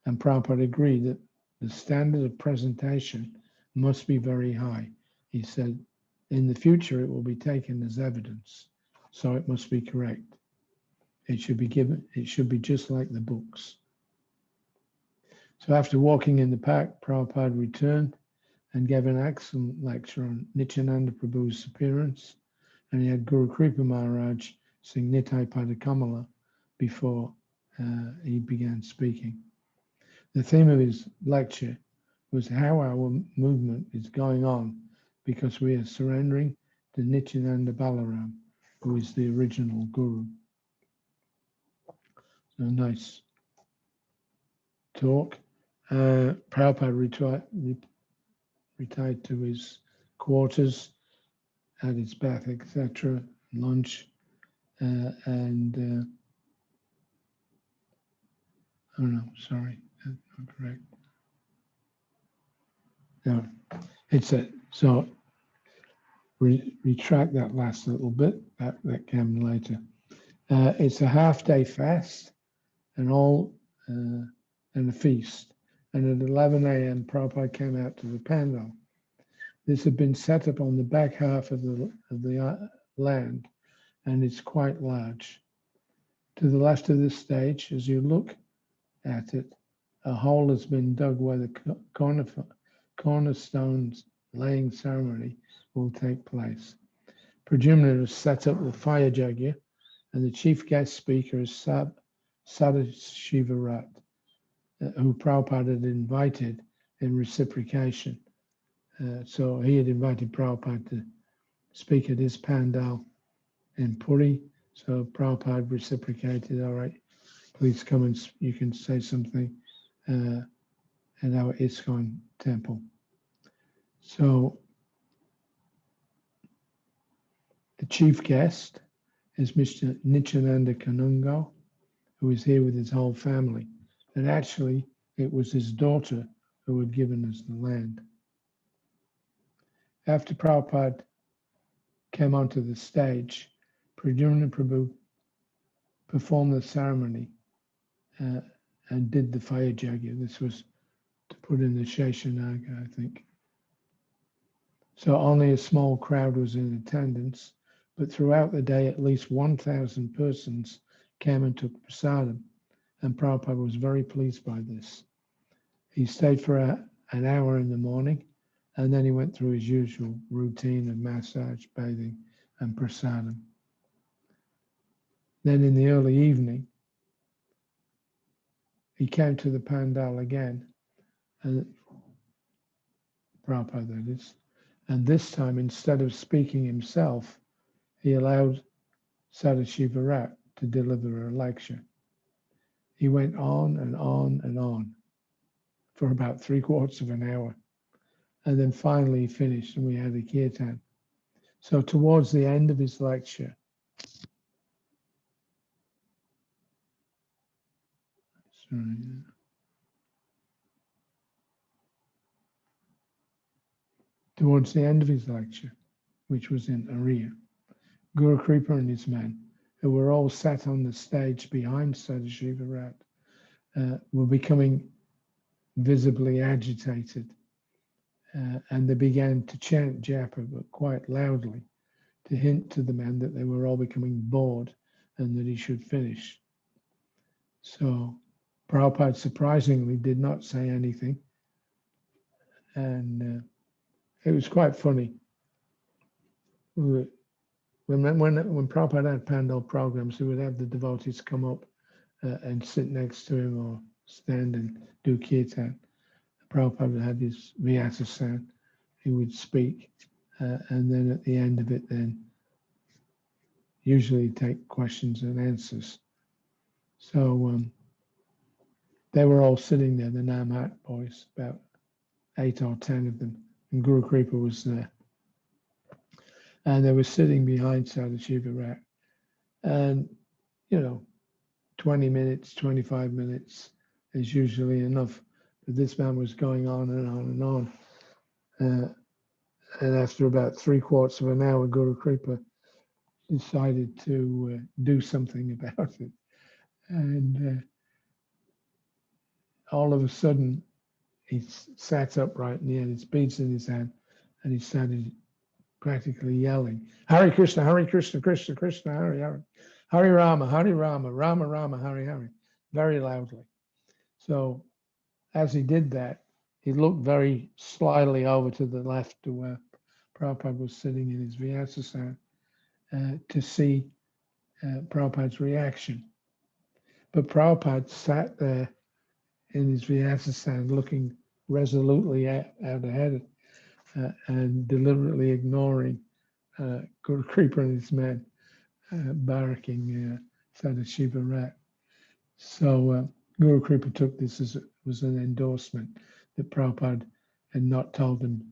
and Prabhupada agreed that the standard of presentation must be very high. He said, in the future it will be taken as evidence, so it must be correct. It should be given, it should be just like the books. So after walking in the park, Prabhupada returned and gave an excellent lecture on Nityananda Prabhu's appearance, and he had Guru Kripa Maharaj sing Nitai Padakamala before he began speaking. The theme of his lecture was how our movement is going on because we are surrendering to Nityananda Balaram, who is the original Guru. So nice talk. Prabhupada retired to his quarters, had his bath, etc., lunch, and oh no, sorry, that's not correct. No, it's a, so retract that last little bit, that came later. It's a half-day fast and all, and a feast. And at 11 a.m., Prabhupada came out to the pandal. This had been set up on the back half of the land, and it's quite large. To the left of this stage, as you look at it, a hole has been dug where the cornerstones laying ceremony will take place. Pradyumna has set up the fire yajna, and the chief guest speaker is Sadashivarat, who Prabhupada had invited in reciprocation. So he had invited Prabhupada to speak at his pandal in Puri. So Prabhupada reciprocated, all right, please come and you can say something at our ISKCON temple. So the chief guest is Mr. Nityananda Kanungo, who is here with his whole family. And actually, it was his daughter who had given us the land. After Prabhupada came onto the stage, Pradyumna Prabhu performed the ceremony and did the fire yajna. This was to put in the Sheshanaga, I think. So only a small crowd was in attendance, but throughout the day, at least 1,000 persons came and took prasadam, and Prabhupada was very pleased by this. He stayed for an hour in the morning, and then he went through his usual routine of massage, bathing, and prasadam. Then in the early evening, he came to the pandal again, and Prabhupada that is, and this time, instead of speaking himself, he allowed Sadashiva Rat to deliver a lecture. He went on and on and on for about 3/4 of an hour. And then finally he finished and we had a kirtan. So towards the end of his lecture, which was in Ariya, Guru Kripa and his men, who were all sat on the stage behind Sadashiva Rat, were becoming visibly agitated. And they began to chant japa, but quite loudly, to hint to the man that they were all becoming bored and that he should finish. So Prabhupada surprisingly did not say anything. And it was quite funny. When Prabhupada had pandal programs, he would have the devotees come up and sit next to him or stand and do kirtan. Prabhupada had his Vyasa, he would speak, and then at the end of it, then usually take questions and answers. So they were all sitting there, the Namhat boys, about 8 or 10 of them, and Guru Kripa was there. And they were sitting behind Sadashiva Rat. And, 20 minutes, 25 minutes is usually enough. But this man was going on and on and on. And after about 3/4 of an hour, Guru Kripa decided to do something about it. And all of a sudden, he sat upright and he had his beads in his hand and he started practically yelling, Hare Krishna, Krishna Krishna, Hare Hare, Hare Rama, Rama Rama, Hare Hare, very loudly. So as he did that, he looked very slyly over to the left to where Prabhupada was sitting in his Vyasa to see Prabhupada's reaction. But Prabhupada sat there in his Vyasa looking resolutely out ahead and deliberately ignoring Guru Kripa and his men barracking Sadashiva Rat. So Guru Kripa took this as was an endorsement that Prabhupada had not told him,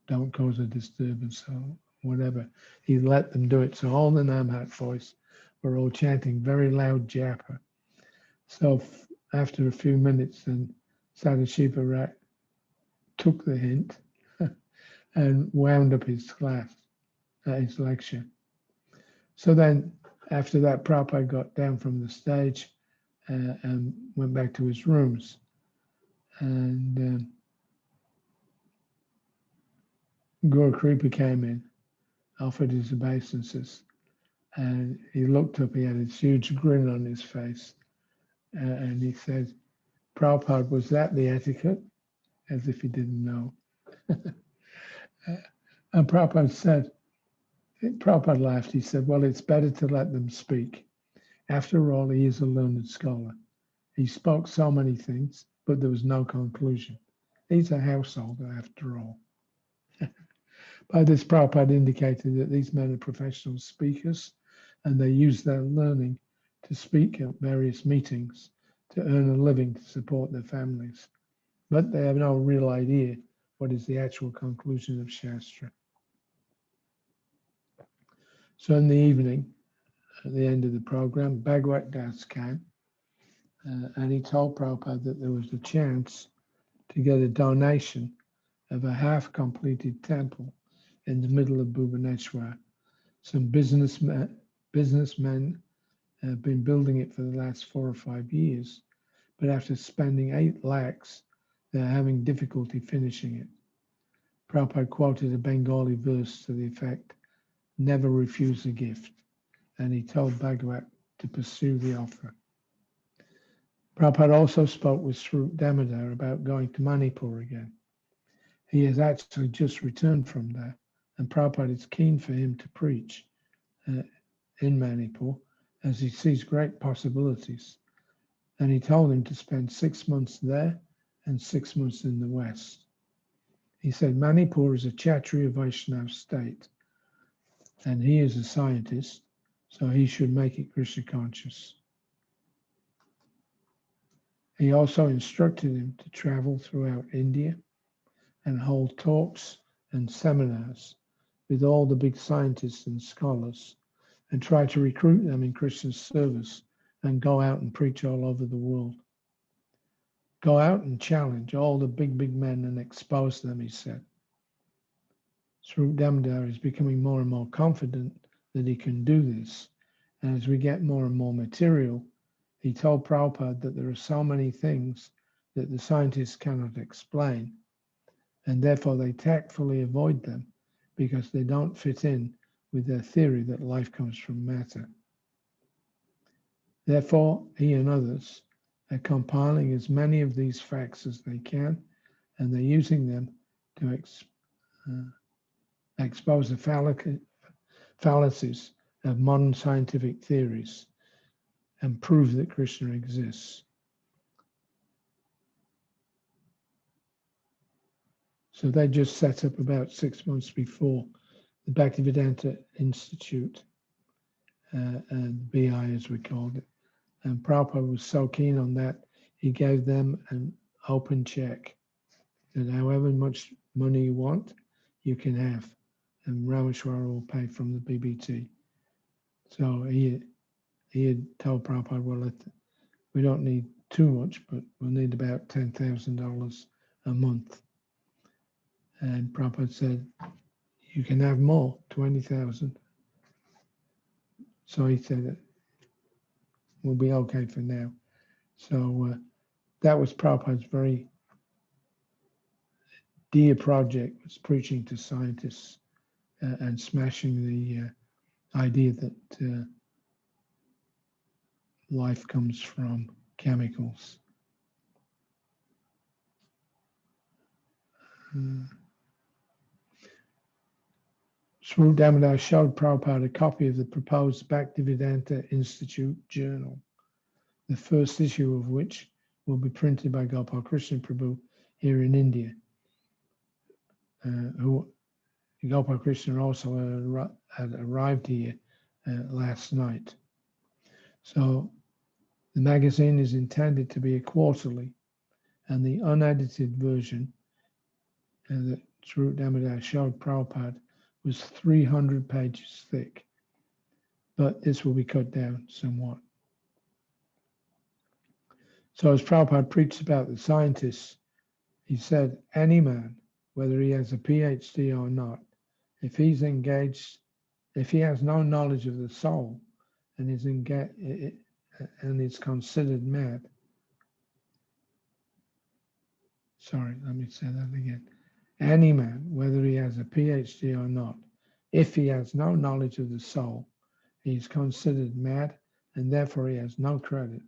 don't cause a disturbance or whatever. He let them do it. So all the Namhat boys were all chanting very loud japa. So after a few minutes, then Sadashiva Rat took the hint and wound up his class, his lecture. So then after that, Prabhupada got down from the stage and went back to his rooms. And Guru Kripa came in, offered his obeisances, and he looked up, he had this huge grin on his face, and he said, Prabhupada, was that the etiquette? As if he didn't know. And Prabhupada laughed, he said, well, it's better to let them speak. After all, he is a learned scholar. He spoke so many things, but there was no conclusion. He's a householder after all. By this, Prabhupada indicated that these men are professional speakers and they use their learning to speak at various meetings to earn a living to support their families. But they have no real idea what is the actual conclusion of Shastra. So in the evening, at the end of the program, Bhagwat Das came and he told Prabhupada that there was a chance to get a donation of a half-completed temple in the middle of Bhubaneswar. Some businessmen have been building it for the last 4 or 5 years, but after spending 8 lakhs, they're having difficulty finishing it. Prabhupada quoted a Bengali verse to the effect, "Never refuse a gift," and he told Bhagavat to pursue the offer. Prabhupada also spoke with Srila Damodar about going to Manipur again. He has actually just returned from there, and Prabhupada is keen for him to preach in Manipur, as he sees great possibilities. And he told him to spend 6 months there and 6 months in the West. He said Manipur is a Kshatriya Vaishnava state, and he is a scientist, so he should make it Krishna conscious. He also instructed him to travel throughout India and hold talks and seminars with all the big scientists and scholars and try to recruit them in Krishna's service and go out and preach all over the world. Go out and challenge all the big men and expose them, he said. Sri Damodar is becoming more and more confident that he can do this. And as we get more and more material, he told Prabhupada that there are so many things that the scientists cannot explain, and therefore they tactfully avoid them because they don't fit in with their theory that life comes from matter. Therefore, he and others are compiling as many of these facts as they can, and they're using them to expose the fallacies of modern scientific theories and prove that Krishna exists. So they just set up about 6 months before the Bhaktivedanta Institute, and BI as we called it. And Prabhupada was so keen on that, he gave them an open check that however much money you want, you can have. And Rameshwara will pay from the BBT. So he had told Prabhupada, well, we don't need too much, but we'll need about $10,000 a month. And Prabhupada said, you can have more, 20,000. So he said, we'll be okay for now. So that was Prabhupada's very dear project, was preaching to scientists and smashing the idea that life comes from chemicals. Sri Damodar showed Prabhupada a copy of the proposed Bhaktivedanta Institute journal, the first issue of which will be printed by Gopal Krishna Prabhu here in India. Who Gopal Krishna also had arrived here last night. So the magazine is intended to be a quarterly, and the unedited version that Sri Damodar showed Prabhupada was 300 pages thick, but this will be cut down somewhat. So as Prabhupada preached about the scientists, he said, any man, whether he has a PhD or not, if he's engaged, if he has no knowledge of the soul and is considered mad. Sorry, let me say that again. Any man, whether he has a PhD or not, if he has no knowledge of the soul, he is considered mad, and therefore he has no credit.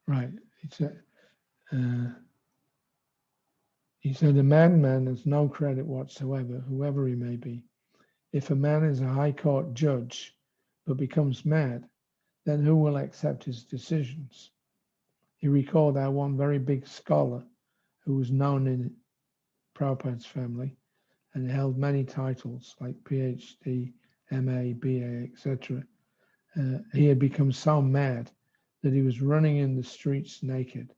Right. He said, a madman has no credit whatsoever, whoever he may be. If a man is a high court judge but becomes mad, then who will accept his decisions? He recalled how one very big scholar who was known in Prabhupada's family and held many titles like PhD, MA, BA, etc. He had become so mad that he was running in the streets naked.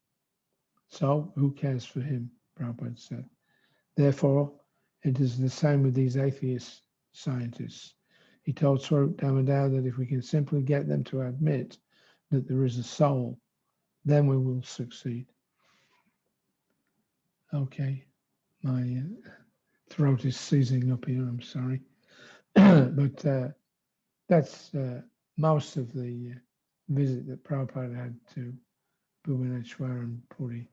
So who cares for him? Prabhupada said. Therefore, it is the same with these atheist scientists. He told Swarup Damodar that if we can simply get them to admit that there is a soul, then we will succeed. Okay, my throat is seizing up here, I'm sorry. But that's most of the visit that Prabhupada had to Bhubaneswar and Puri.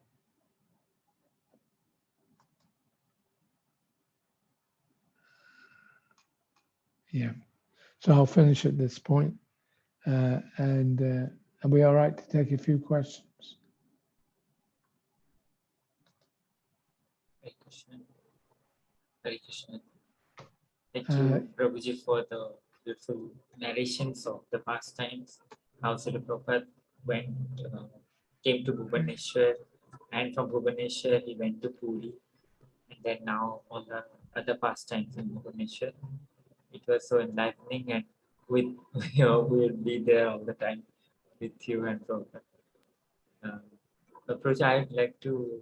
Yeah, so I'll finish at this point. And are we all right to take a few questions? Hare Krishna. Hare Krishna. Thank you, Prabhuji, for the beautiful narrations of the pastimes. How Srila Prabhupada went, came to Bhubaneswar, and from Bhubaneswar he went to Puri, and then now all the other pastimes in Bhubaneswar. It was so enlightening, and with we'll be there all the time with you and Prabhupada. Prabhuji, I'd like to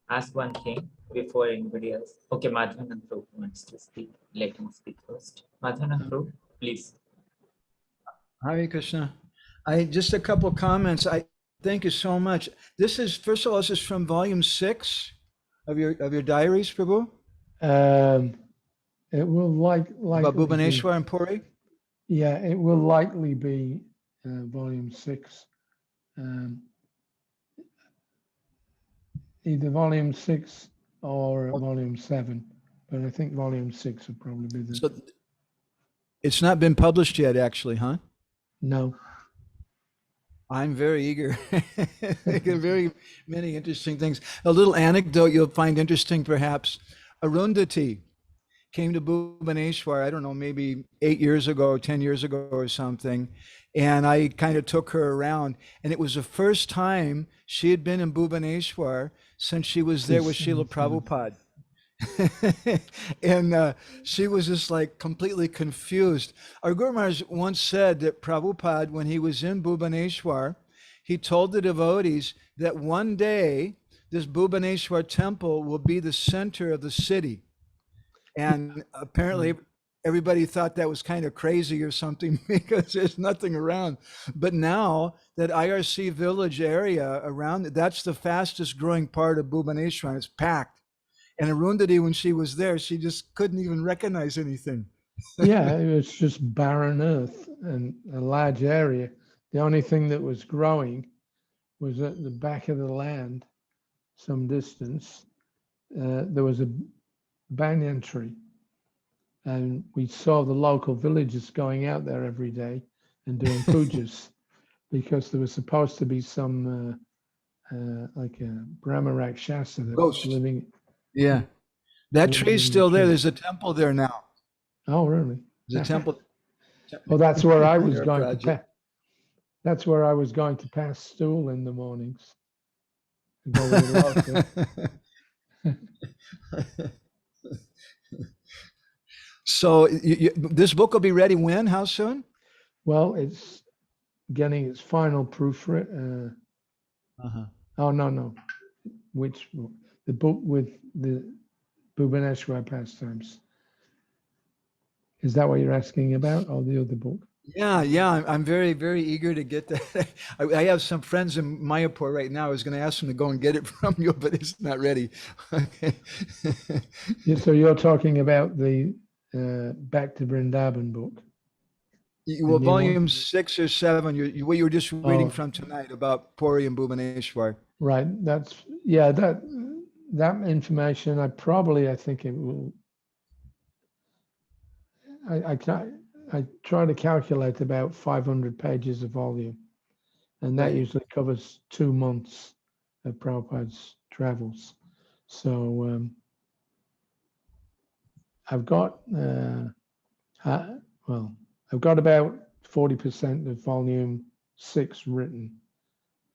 ask one thing before anybody else. Okay, Madhavan and Prabhu wants to speak. Let him speak first. Madhavan and Prabhu, please. Hare Krishna. Just a couple of comments. I thank you so much. This is, first of all, this is from volume 6 of your diaries, Prabhu. It will likely About Bhubaneswar and Puri. Yeah, it will likely be volume 6. Either volume 6 or volume 7, but I think volume 6 will probably be the. So it's not been published yet, actually, huh? No. I'm very eager. Very many interesting things. A little anecdote you'll find interesting, perhaps. Arundhati came to Bhubaneswar, I don't know, maybe 8 years ago, 10 years ago or something. And I kind of took her around. And it was the first time she had been in Bhubaneswar since she was there with Srila Prabhupada. And she was just like completely confused. Our Guru Maharaj once said that Prabhupada, when he was in Bhubaneswar, he told the devotees that one day this Bhubaneswar temple will be the center of the city. And apparently everybody thought that was kind of crazy or something because there's nothing around. But now that IRC village area around, that's the fastest growing part of Bhubaneswar. It's packed. And Arundhati, when she was there, she just couldn't even recognize anything. Yeah, it was just barren earth and a large area. The only thing that was growing was at the back of the land, some distance. There was a banyan tree, and we saw the local villagers going out there every day and doing pujas because there was supposed to be some like a Brahma Rakshasa that was living. Yeah, that tree's still there. There's a temple there now. Oh, really? There's a temple. Well, that's where I was going to pass. That's where I was going to pass stool in the mornings. Go with So this book will be ready when? How soon? Well, it's getting its final proof for it. Oh, no. Which the book with the Bhubaneswar pastimes. Is that what you're asking about, or the other book? Yeah. I'm very, very eager to get that. I have some friends in Mayapur right now. I was going to ask them to go and get it from you, but it's not ready. Okay. Yeah, so you're talking about the Back to Vrindavan book? Well, volume 6 or 7, what you were just reading from tonight about Puri and Bhubaneswar. Right. That's, yeah, that information, I think it will, I try to calculate about 500 pages of volume, and that usually covers 2 months of Prabhupada's travels. So I've got I've got about 40% of volume 6 written.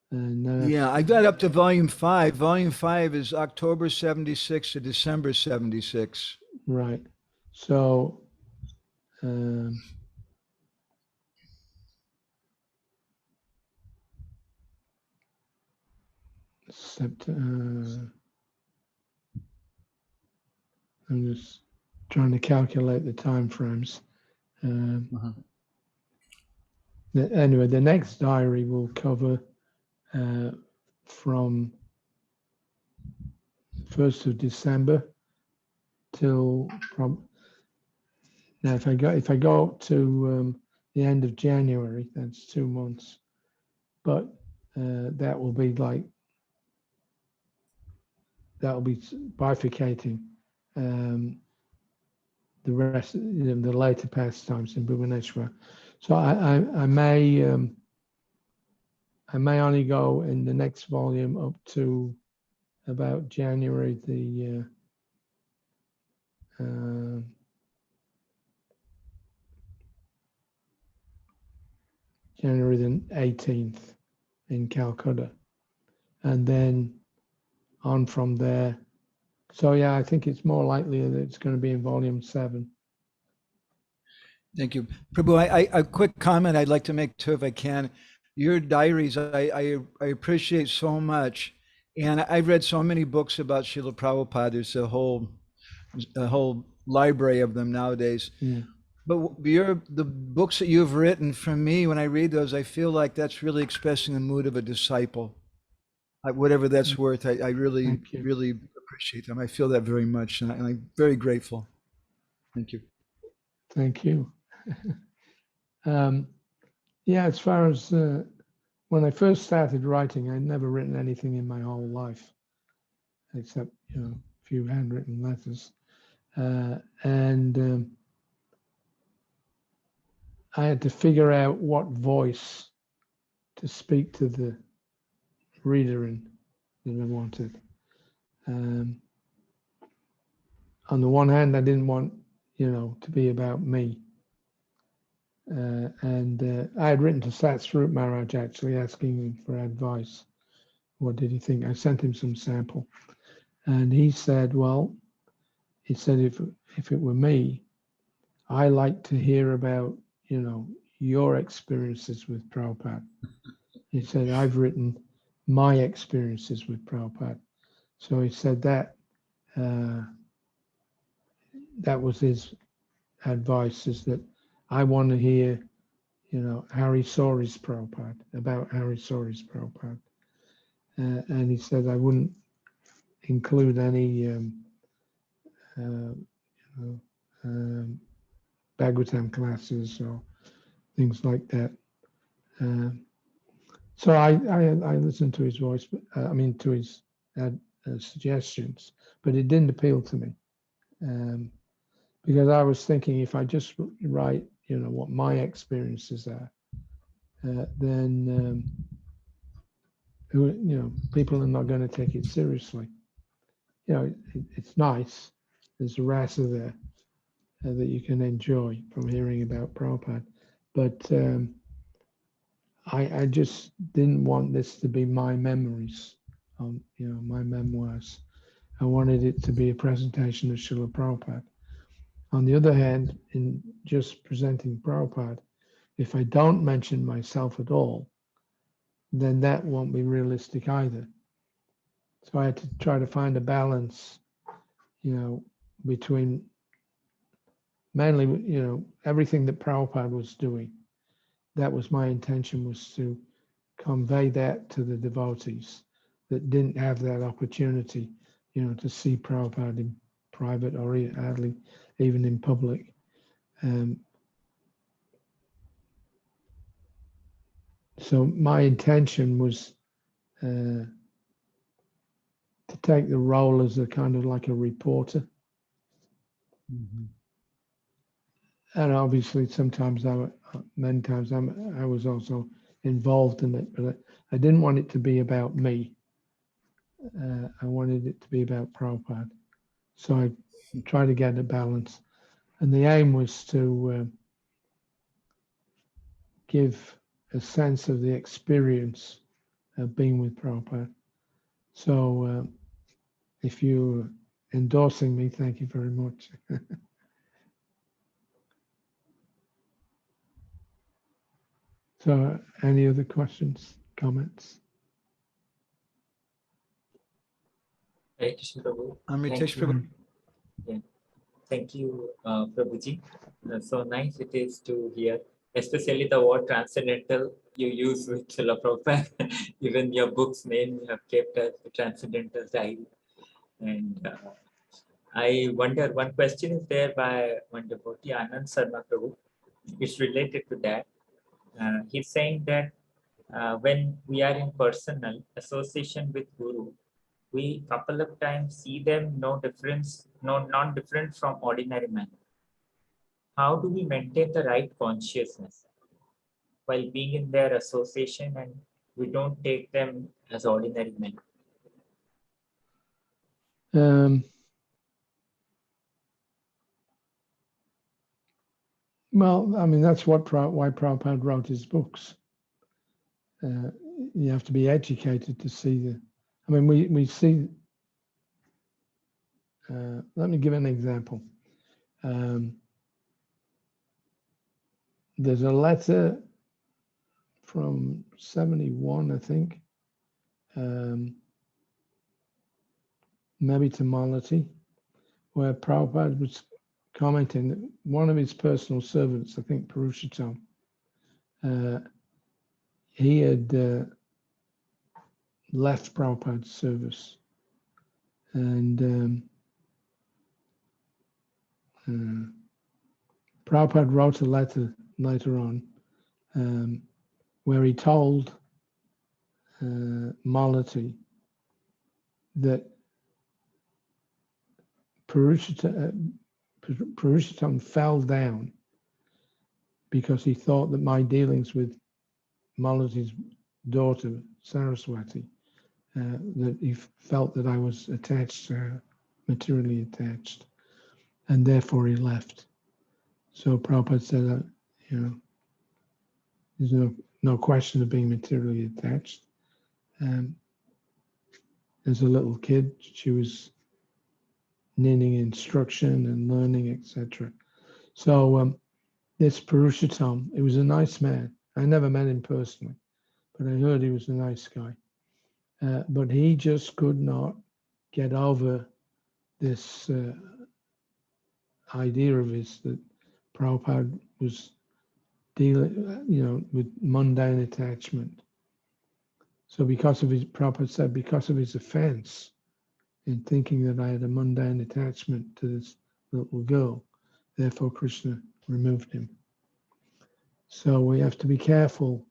And yeah, I got up to volume 5. Volume 5 is October 76 to December 76. Right. So I'm just trying to calculate the time frames. Anyway, the next diary will cover from 1st of December till now. If I go up to the end of January, that's 2 months, but that will be bifurcating the rest, the later pastimes in Bhubaneswar. So I may only go in the next volume up to about January the January the 18th in Calcutta, and then on from there. So yeah, I think it's more likely that it's going to be in volume 7. Thank you. Prabhu, a quick comment I'd like to make too, if I can. Your diaries, I appreciate so much. And I've read so many books about Srila Prabhupada. There's a whole library of them nowadays. Yeah. But the books that you've written, for me, when I read those, I feel like that's really expressing the mood of a disciple. Whatever that's worth, I really, really appreciate them. I feel that very much, and I'm very grateful. Thank you. Thank you. Yeah, as far as when I first started writing, I'd never written anything in my whole life, except a few handwritten letters, and I had to figure out what voice to speak to the reader in that I wanted. On the one hand, I didn't want to be about me. And I had written to Sat Swarup Maharaj actually asking him for advice. What did he think? I sent him some sample, and he said, if it were me, I like to hear about your experiences with Prabhupada. He said, I've written my experiences with Prabhupada. So he said that was his advice, is that I want to hear Hari Sauri's Prabhupada, about Hari Sauri's Prabhupada. And he said I wouldn't include any Bhagavatam classes or things like that. So I listened to his voice, but to his suggestions, but it didn't appeal to me, because I was thinking, if I just write what my experiences are, then people are not going to take it seriously. It's nice. There's a rasa there that you can enjoy from hearing about Prabhupada, but I just didn't want this to be my memories, my memoirs. I wanted it to be a presentation of Srila Prabhupada. On the other hand, in just presenting Prabhupada, if I don't mention myself at all, then that won't be realistic either. So I had to try to find a balance, between mainly, everything that Prabhupada was doing. That was my intention, was to convey that to the devotees that didn't have that opportunity, to see Prabhupada in private or hardly even in public. So my intention was to take the role as a kind of like a reporter. Mm-hmm. And obviously many times I was also involved in it, but I didn't want it to be about me. I wanted it to be about Prabhupada. So I tried to get a balance. And the aim was to give a sense of the experience of being with Prabhupada. So if you're endorsing me, thank you very much. So any other questions, comments? Hare Krishna, Prabhu. Amritesh Thank you. Prabhu. Yeah. Thank you, Prabhuji. So nice it is to hear, especially the word transcendental you use with Srila Prabhupada. Even your book's name you have kept as Transcendental Diary. And I wonder, one question is there by one devotee, Anand Sarma Prabhu. It's related to that. He's saying that when we are in personal association with Guru, we couple of times see them no difference, no non-different from ordinary man. How do we maintain the right consciousness while being in their association and we don't take them as ordinary men? Well, I mean, that's why Prabhupada wrote his books. You have to be educated to see the. I mean, we see. Let me give an example. There's a letter from 71, I think, maybe to Malati, where Prabhupada was commenting that one of his personal servants, I think Purushottam, he had left Prabhupada's service, and Prabhupada wrote a letter later on where he told Malati that Purushottam fell down because he thought that my dealings with Malati's daughter, Saraswati, that he felt that I was attached to her, materially attached, and therefore he left. So Prabhupada said that, there's no question of being materially attached. As a little kid, she was needing instruction and learning, etc. So this Purushottam, he was a nice man. I never met him personally, but I heard he was a nice guy. But he just could not get over this idea of his that Prabhupada was dealing, with mundane attachment. So Prabhupada said, because of his offense in thinking that I had a mundane attachment to this little girl, therefore Krishna removed him. So we have to be careful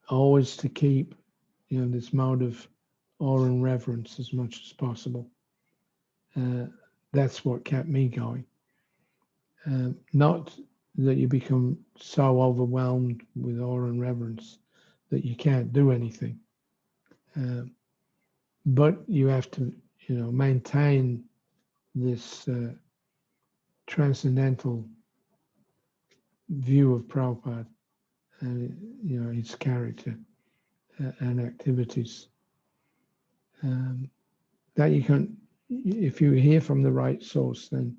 always to keep, this mode of awe and reverence as much as possible. That's what kept me going. Not that you become so overwhelmed with awe and reverence that you can't do anything. But you have to, maintain this transcendental view of Prabhupada and, his character and activities. That you can, if you hear from the right source, then,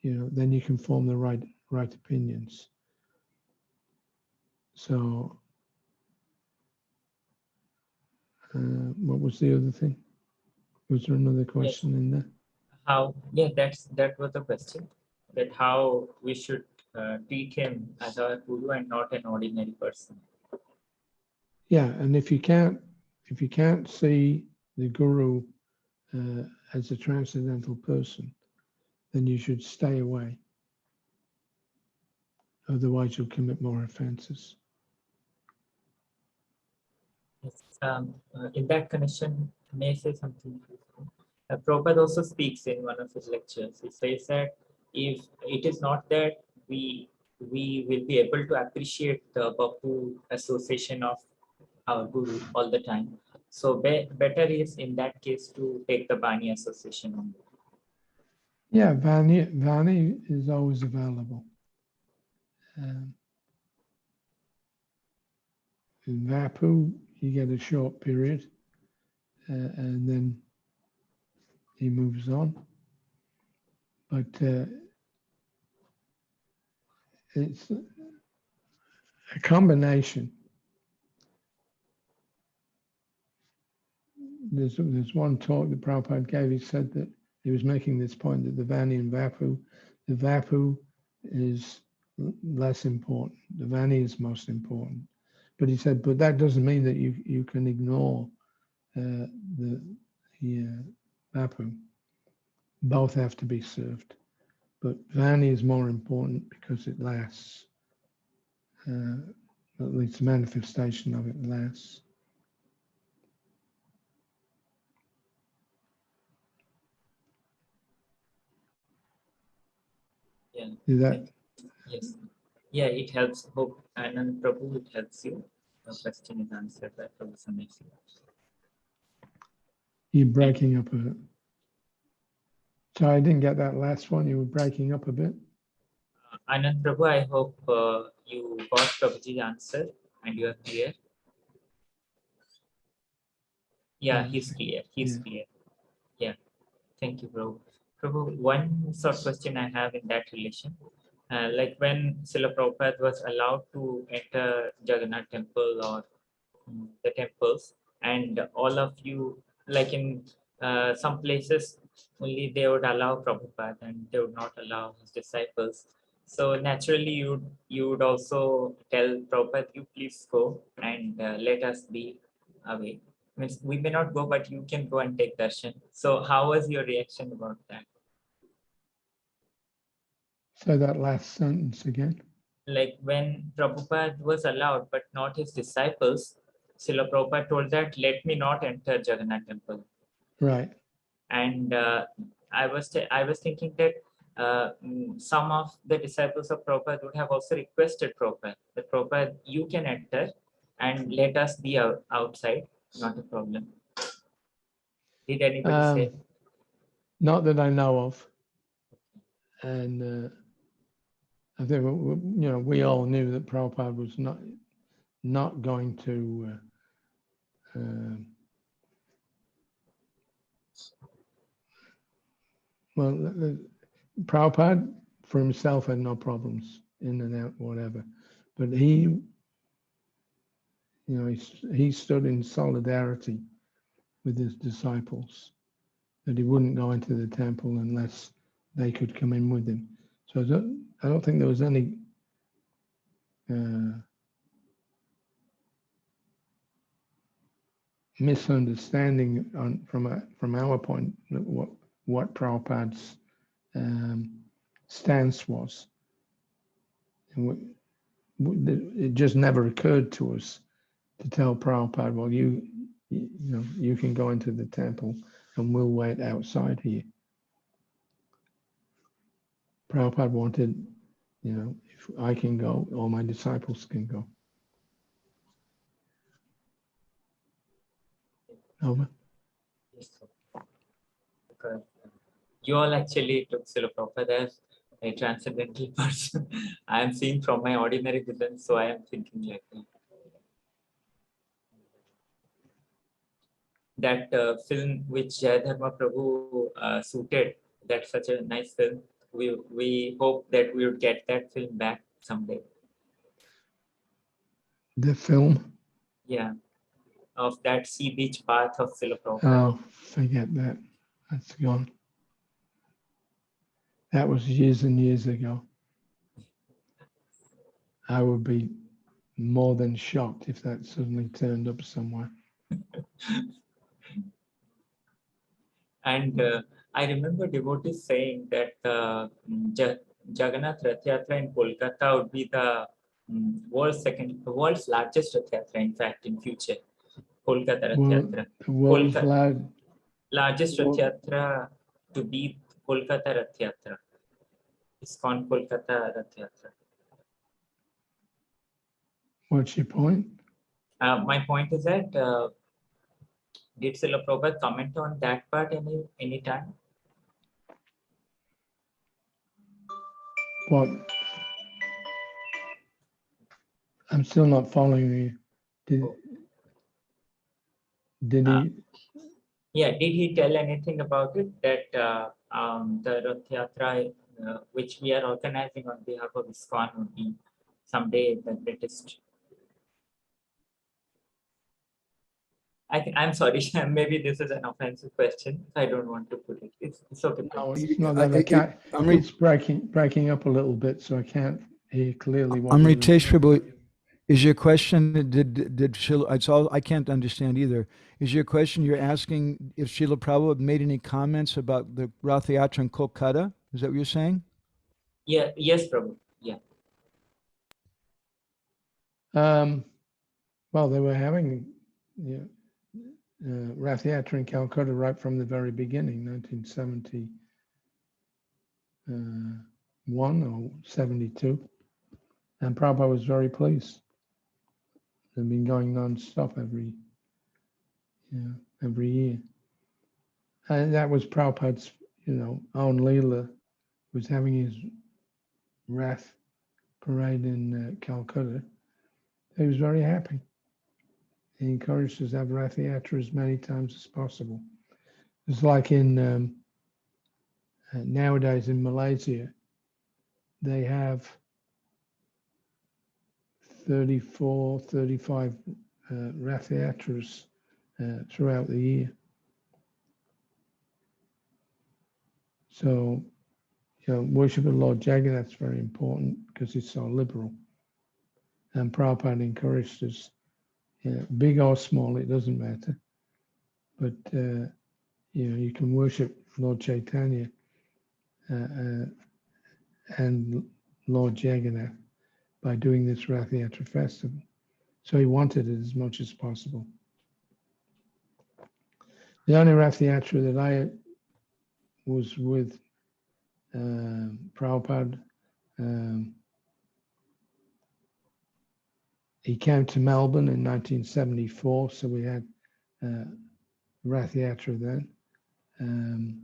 then you can form the right opinions. So, what was the other thing? Was there another question in there? That was the question. That how we should treat him as our guru and not an ordinary person. Yeah, and if you can't see the guru as a transcendental person, then you should stay away. Otherwise, you'll commit more offenses. Yes. In that connection, may I say something? Prabhupada also speaks in one of his lectures. He says that if it is not that we will be able to appreciate the Bapu association of our guru all the time. So better is in that case to take the Bani association only. Yeah, Vani is always available. In Vapu, you get a short period, and then he moves on. But it's a combination. there's one talk that Prabhupada gave. He said that he was making this point that the Vani and Vapu, the Vapu is less important. The Vani is most important. But he said, but that doesn't mean that you can ignore the Vapu. Both have to be served. But Vani is more important because it lasts. At least the manifestation of it lasts. Yeah. Is that? Yes. Yeah, it helps. Hope Anand Prabhu, it helps you. The question is answered by Prabhu Samesi. You're breaking up a bit. So I didn't get that last one. You were breaking up a bit. Anand Prabhu, I hope you got Prabhuji's answer and you are clear. Yeah, he's clear. He's clear. Yeah. Thank you, Prabhu. Prabhu, one short question I have in that relation. Like when Srila Prabhupada was allowed to enter Jagannath temple or the temples, and all of you, like in some places, only they would allow Prabhupada and they would not allow his disciples. So naturally, you would also tell Prabhupada, you please go and let us be away. Means we may not go, but you can go and take darshan. So how was your reaction about that? Say that last sentence again. Like when Prabhupada was allowed, but not his disciples, Srila Prabhupada told that, let me not enter Jagannath temple. Right. And I was thinking that some of the disciples of Prabhupada would have also requested Prabhupada, that Prabhupada, you can enter and let us be outside, not a problem. Did anybody say? Not that I know of. And I think we all knew that Prabhupada was not going to Prabhupada for himself had no problems in and out, whatever. But he stood in solidarity with his disciples, that he wouldn't go into the temple unless they could come in with him. So I don't think there was any misunderstanding from our point what Prabhupada's stance was. And it just never occurred to us to tell Prabhupada, well, you can go into the temple and we'll wait outside here. Prabhupada wanted, if I can go, all my disciples can go. Over. Yes, sir. Because you all actually took Srila Prabhupada as a transcendental person. I am seeing from my ordinary vision, so I am thinking like that. That film which Jayadharma Prabhu suited, that's such a nice film. We hope that we would get that film back someday. The film? Yeah, of that sea beach path of Srila Prabhupada. Oh, forget that. That's gone. That was years and years ago. I would be more than shocked if that suddenly turned up somewhere. And I remember devotees saying that Jagannath Rath Yatra in Kolkata would be the world's largest Rath Yatra, in fact, in future. Kolkata Rath Yatra. The world's largest Rath Yatra to be Kolkata Rath Yatra. It's called Kolkata Rath Yatra. What's your point? My point is that did Srila Prabhupada comment on that part any time? What? I'm still not following you. Did he? Yeah, did he tell anything about it, that the Rath Yatra which we are organizing on behalf of ISKCON would be someday the greatest? I'm sorry. Maybe this is an offensive question. I don't want to put it. It's okay. No, Prabhu. it's not that I can't. It's breaking up a little bit, so I can't hear clearly what you're Amritesh Prabhu, is your question, did Srila, it's all, I can't understand either. Is your question, you're asking if Srila Prabhupada made any comments about the Rath Yatra in Kolkata? Is that what you're saying? Yeah. Yes, Prabhu. Yeah. Well, they were having Rath Yatra in Calcutta right from the very beginning, 1971 or 72. And Prabhupada was very pleased. They've been going non-stop every year. And that was Prabhupada's, own Leela, was having his Rath parade in Calcutta. He was very happy. He encouraged us to have Rath Yatra as many times as possible. It's like in nowadays in Malaysia, they have 34, 35 Rath Yatras throughout the year. So, worship of Lord Jagannath's very important because it's so liberal. And Prabhupada encouraged us, big or small, it doesn't matter. But, you can worship Lord Chaitanya and Lord Jagannath by doing this Rath Yatra festival. So he wanted it as much as possible. The only Rath Yatra that I was with Prabhupada, he came to Melbourne in 1974, so we had Rath Yatra then. And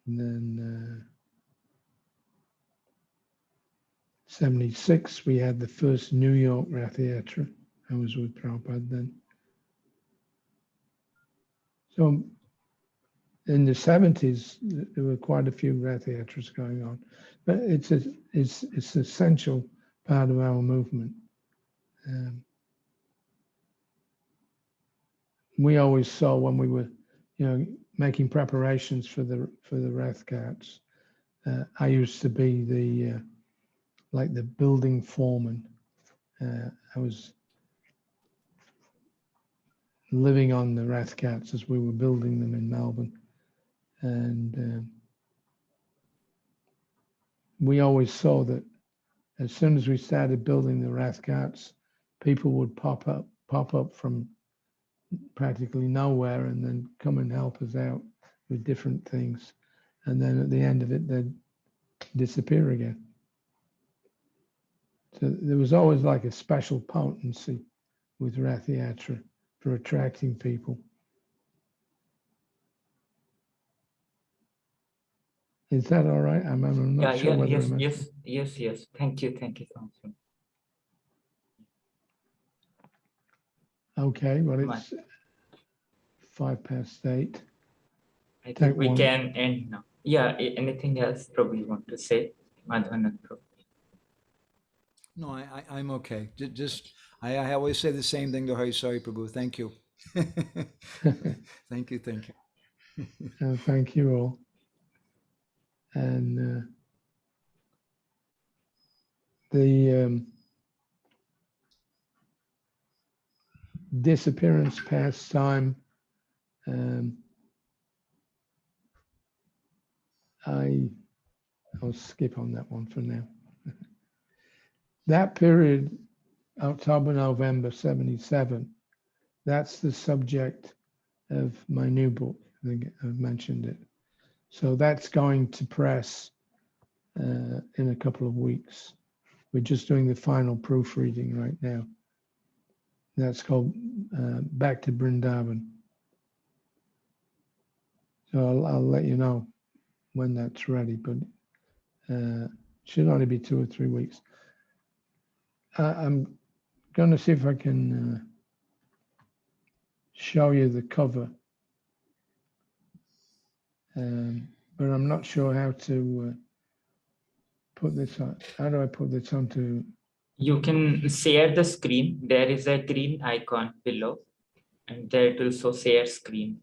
then 76, we had the first New York Rath Yatra. I was with Prabhupada then. So in the 70s, there were quite a few Rath Yatras going on, but it's an essential part of our movement. We always saw when we were, making preparations for the Rath carts. I used to be the building foreman. I was living on the Rath carts as we were building them in Melbourne, and we always saw that as soon as we started building the Rath carts, people would pop up from practically nowhere and then come and help us out with different things. And then at the end of it, they'd disappear again. So there was always like a special potency with Rath Yatra for attracting people. Is that all right? I'm not sure whether I'm... Yes. Thank you so much. Okay, well, it's 8:05. I think we can end now. Yeah, anything else Prabhu you want to say? Madhavan Prabhu. No, I'm okay. I always say the same thing to Hari Sari Prabhu. Thank you. Thank you. Thank you all. And the disappearance pastime, I'll skip on that one for now. That period, October, November 77, that's the subject of my new book. I think I've mentioned it. So that's going to press in a couple of weeks. We're just doing the final proofreading right now. That's called Back to Vrindavan. So I'll let you know when that's ready, but should only be 2 or 3 weeks. I'm going to see if I can show you the cover, but I'm not sure how to put this on. How do I put this onto You can share the screen. There is a green icon below, and there it will show share screen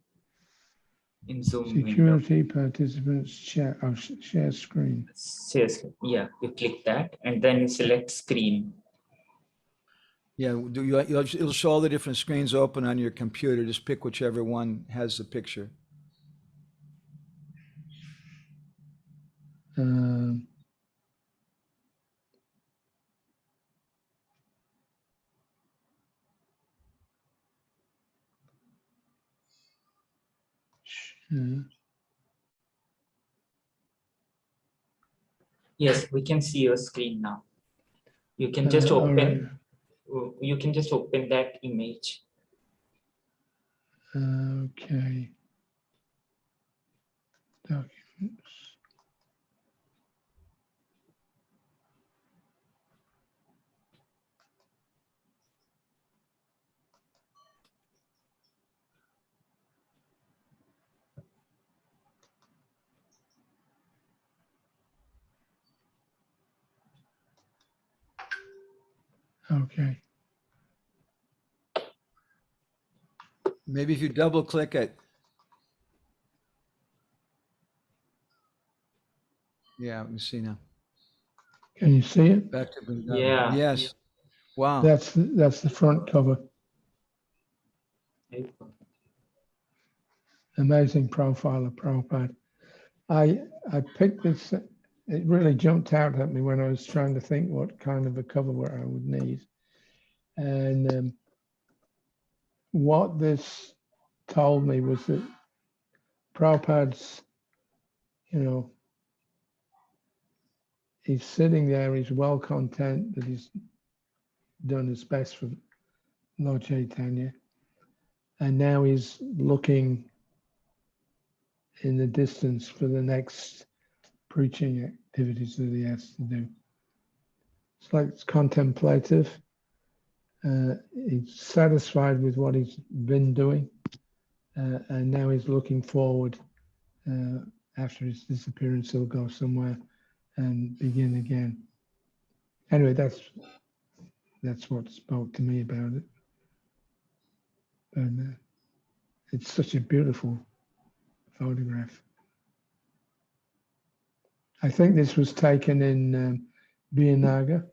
in Zoom window. Security participants share, share screen. Share screen. Yeah, you click that, and then you select screen. Yeah, it'll show all the different screens open on your computer. Just pick whichever one has the picture. Um, Yes, we can see your screen now. You can just open. right. You can just open that image. Okay. Documents. Okay. Maybe if you double click it. Yeah, let me see now. Can you see it? Back to Bindu. Yeah. Yes. Wow. That's the front cover. Amazing profile of Prabhupada. I picked this. It really jumped out at me when I was trying to think what kind of a cover I would need, and what this told me was that Prabhupada's, he's sitting there, he's well content that he's done his best for Lord Chaitanya, and now he's looking in the distance for the next preaching activities that he has to do. It's like it's contemplative. He's satisfied with what he's been doing, and now he's looking forward. After his disappearance, he'll go somewhere and begin again. Anyway, that's what spoke to me about it. And it's such a beautiful photograph. I think this was taken in Biyanagar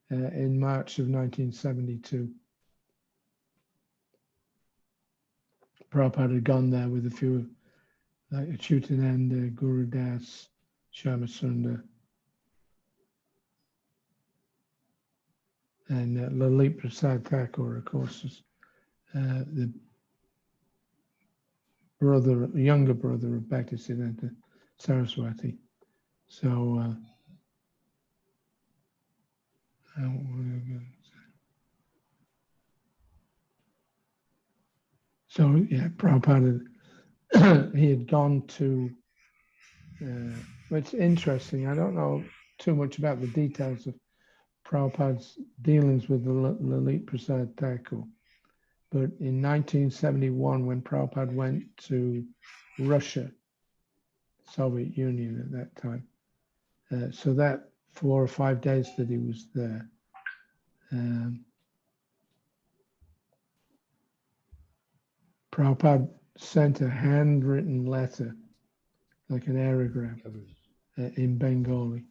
in March of 1972. Prabhupada had gone there with a few, like Achyutananda, Guru Das, Shyamasundar, and Lalit Prasad Thakur, of course, was the younger brother of Bhaktisiddhanta Saraswati. So, yeah, Prabhupada, he had gone to, it's interesting, I don't know too much about the details of Prabhupada's dealings with the Lalit Prasad Thakur, but in 1971, when Prabhupada went to Russia, Soviet Union at that time, so that 4 or 5 days that he was there, Prabhupada sent a handwritten letter, like an aerogram, in Bengali.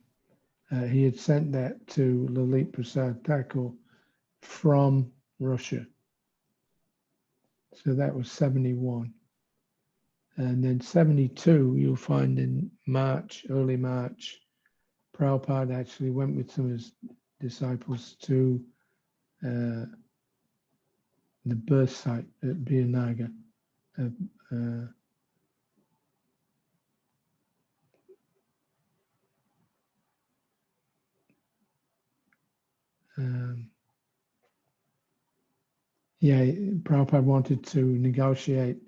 He had sent that to Lalit Prasad Thakur from Russia. So that was 71. And then 72, you'll find in March, early March, Prabhupada actually went with some of his disciples to the birth site at Biyanagar. Yeah, Prabhupada wanted to negotiate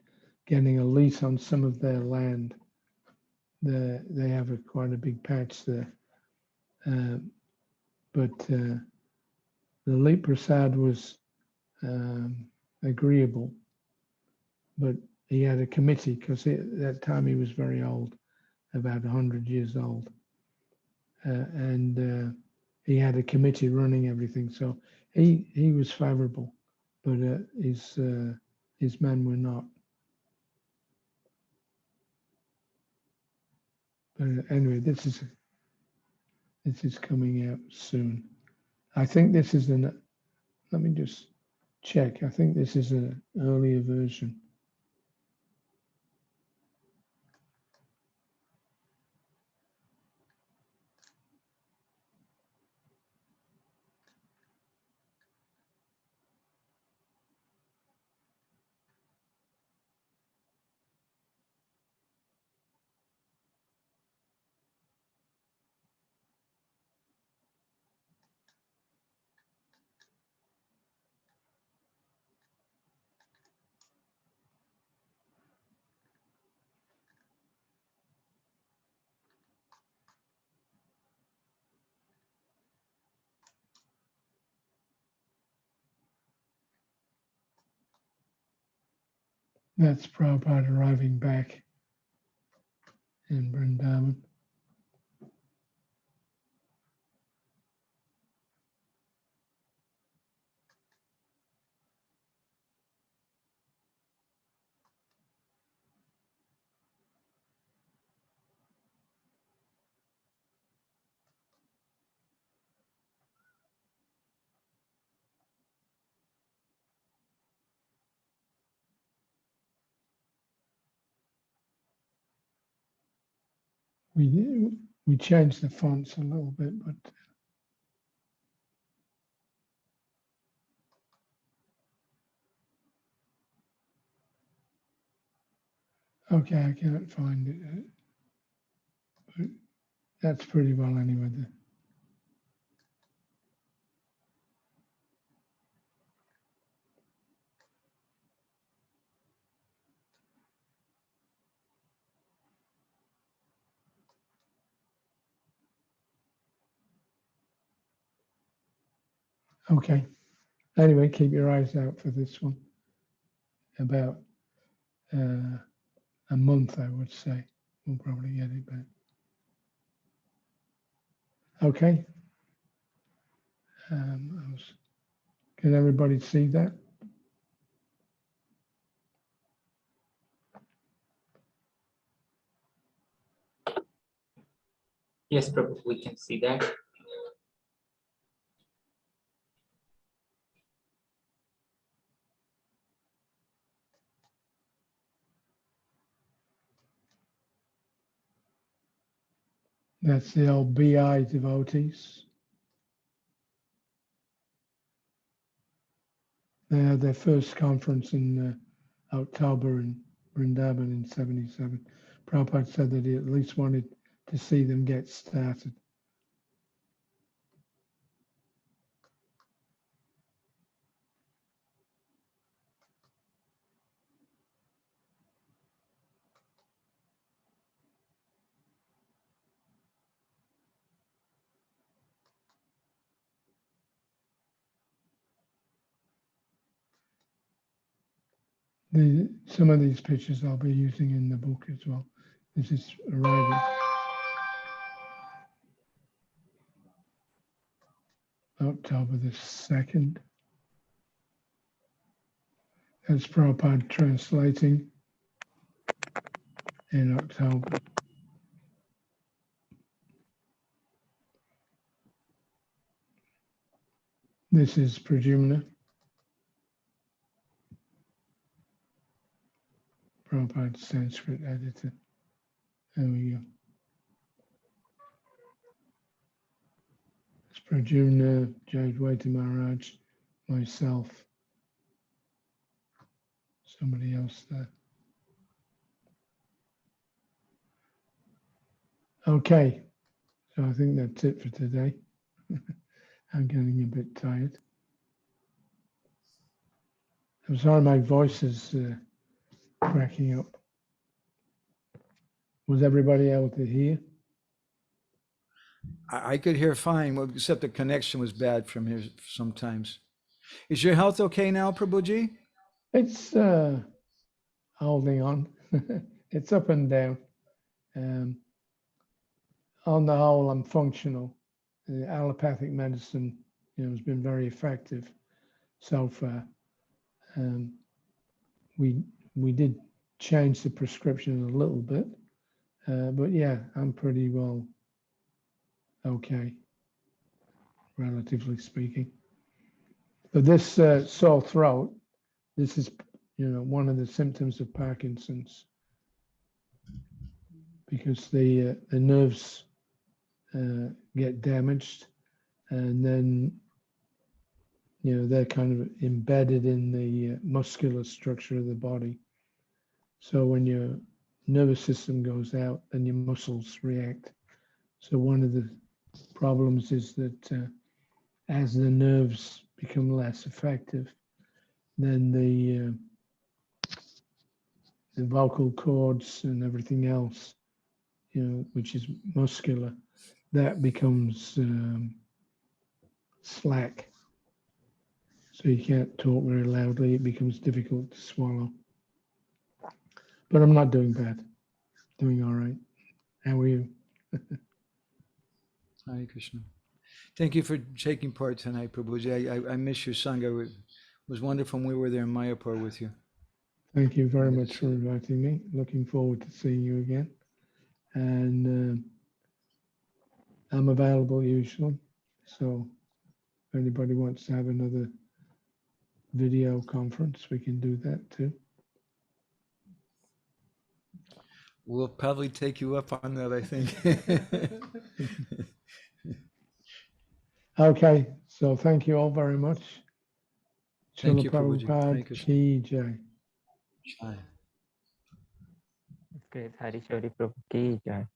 getting a lease on some of their land. They have quite a big patch there. But Lalit Prasad was agreeable, but he had a committee because at that time he was very old, about 100 years old. And he had a committee running everything, so he was favourable, but his men were not. But anyway, this is coming out soon. I think this is an. Let me just check. I think this is an earlier version. That's Prabhupada arriving back in Vrindavan. We changed the fonts a little bit, but okay, I can't find it. But that's pretty well anyway. Okay. Anyway, keep your eyes out for this one. About a month, I would say. We'll probably get it back. Okay. Can everybody see that? Yes, Prabhu, we can see that. That's the old BI devotees. They had their first conference in October in Vrindavan in '77. Prabhupada said that he at least wanted to see them get started. Some of these pictures I'll be using in the book as well. This is arriving October the 2nd. That's Prabhupada translating in October. This is Pradyumna, Prabhupada's Sanskrit editor. There we go. It's Pradyumna, Jayadvaita Maharaj, myself, somebody else there. Okay, so I think that's it for today. I'm getting a bit tired. I'm sorry my voice is cracking up. Was everybody able to hear? I could hear fine, well, except the connection was bad from here sometimes. Is your health okay now, Prabhuji? It's holding on. It's up and down. On the whole, I'm functional. allopathic medicine, has been very effective so far. We did change the prescription a little bit, but yeah, I'm pretty well okay, relatively speaking. But this sore throat, this is, one of the symptoms of Parkinson's, because the nerves get damaged, and then they're kind of embedded in the muscular structure of the body. So when your nervous system goes out, then your muscles react. So one of the problems is that as the nerves become less effective, then the vocal cords and everything else, which is muscular, that becomes slack. So you can't talk very loudly. It becomes difficult to swallow. But I'm not doing bad. Doing all right. How are you? Hare Krishna. Thank you for taking part tonight, Prabhuji. I miss your Sangha. It was wonderful when we were there in Mayapur with you. Thank you very much for inviting me. Looking forward to seeing you again. And I'm available usually. So if anybody wants to have another video conference, we can do that too. We'll probably take you up on that, I think. Okay, so thank you all very much. Thank Srila you, Prabhuji. Hare Prabhupada Krishna. Ki Jai. Jai. Great. Hari Shari Prabhu Ki Jai.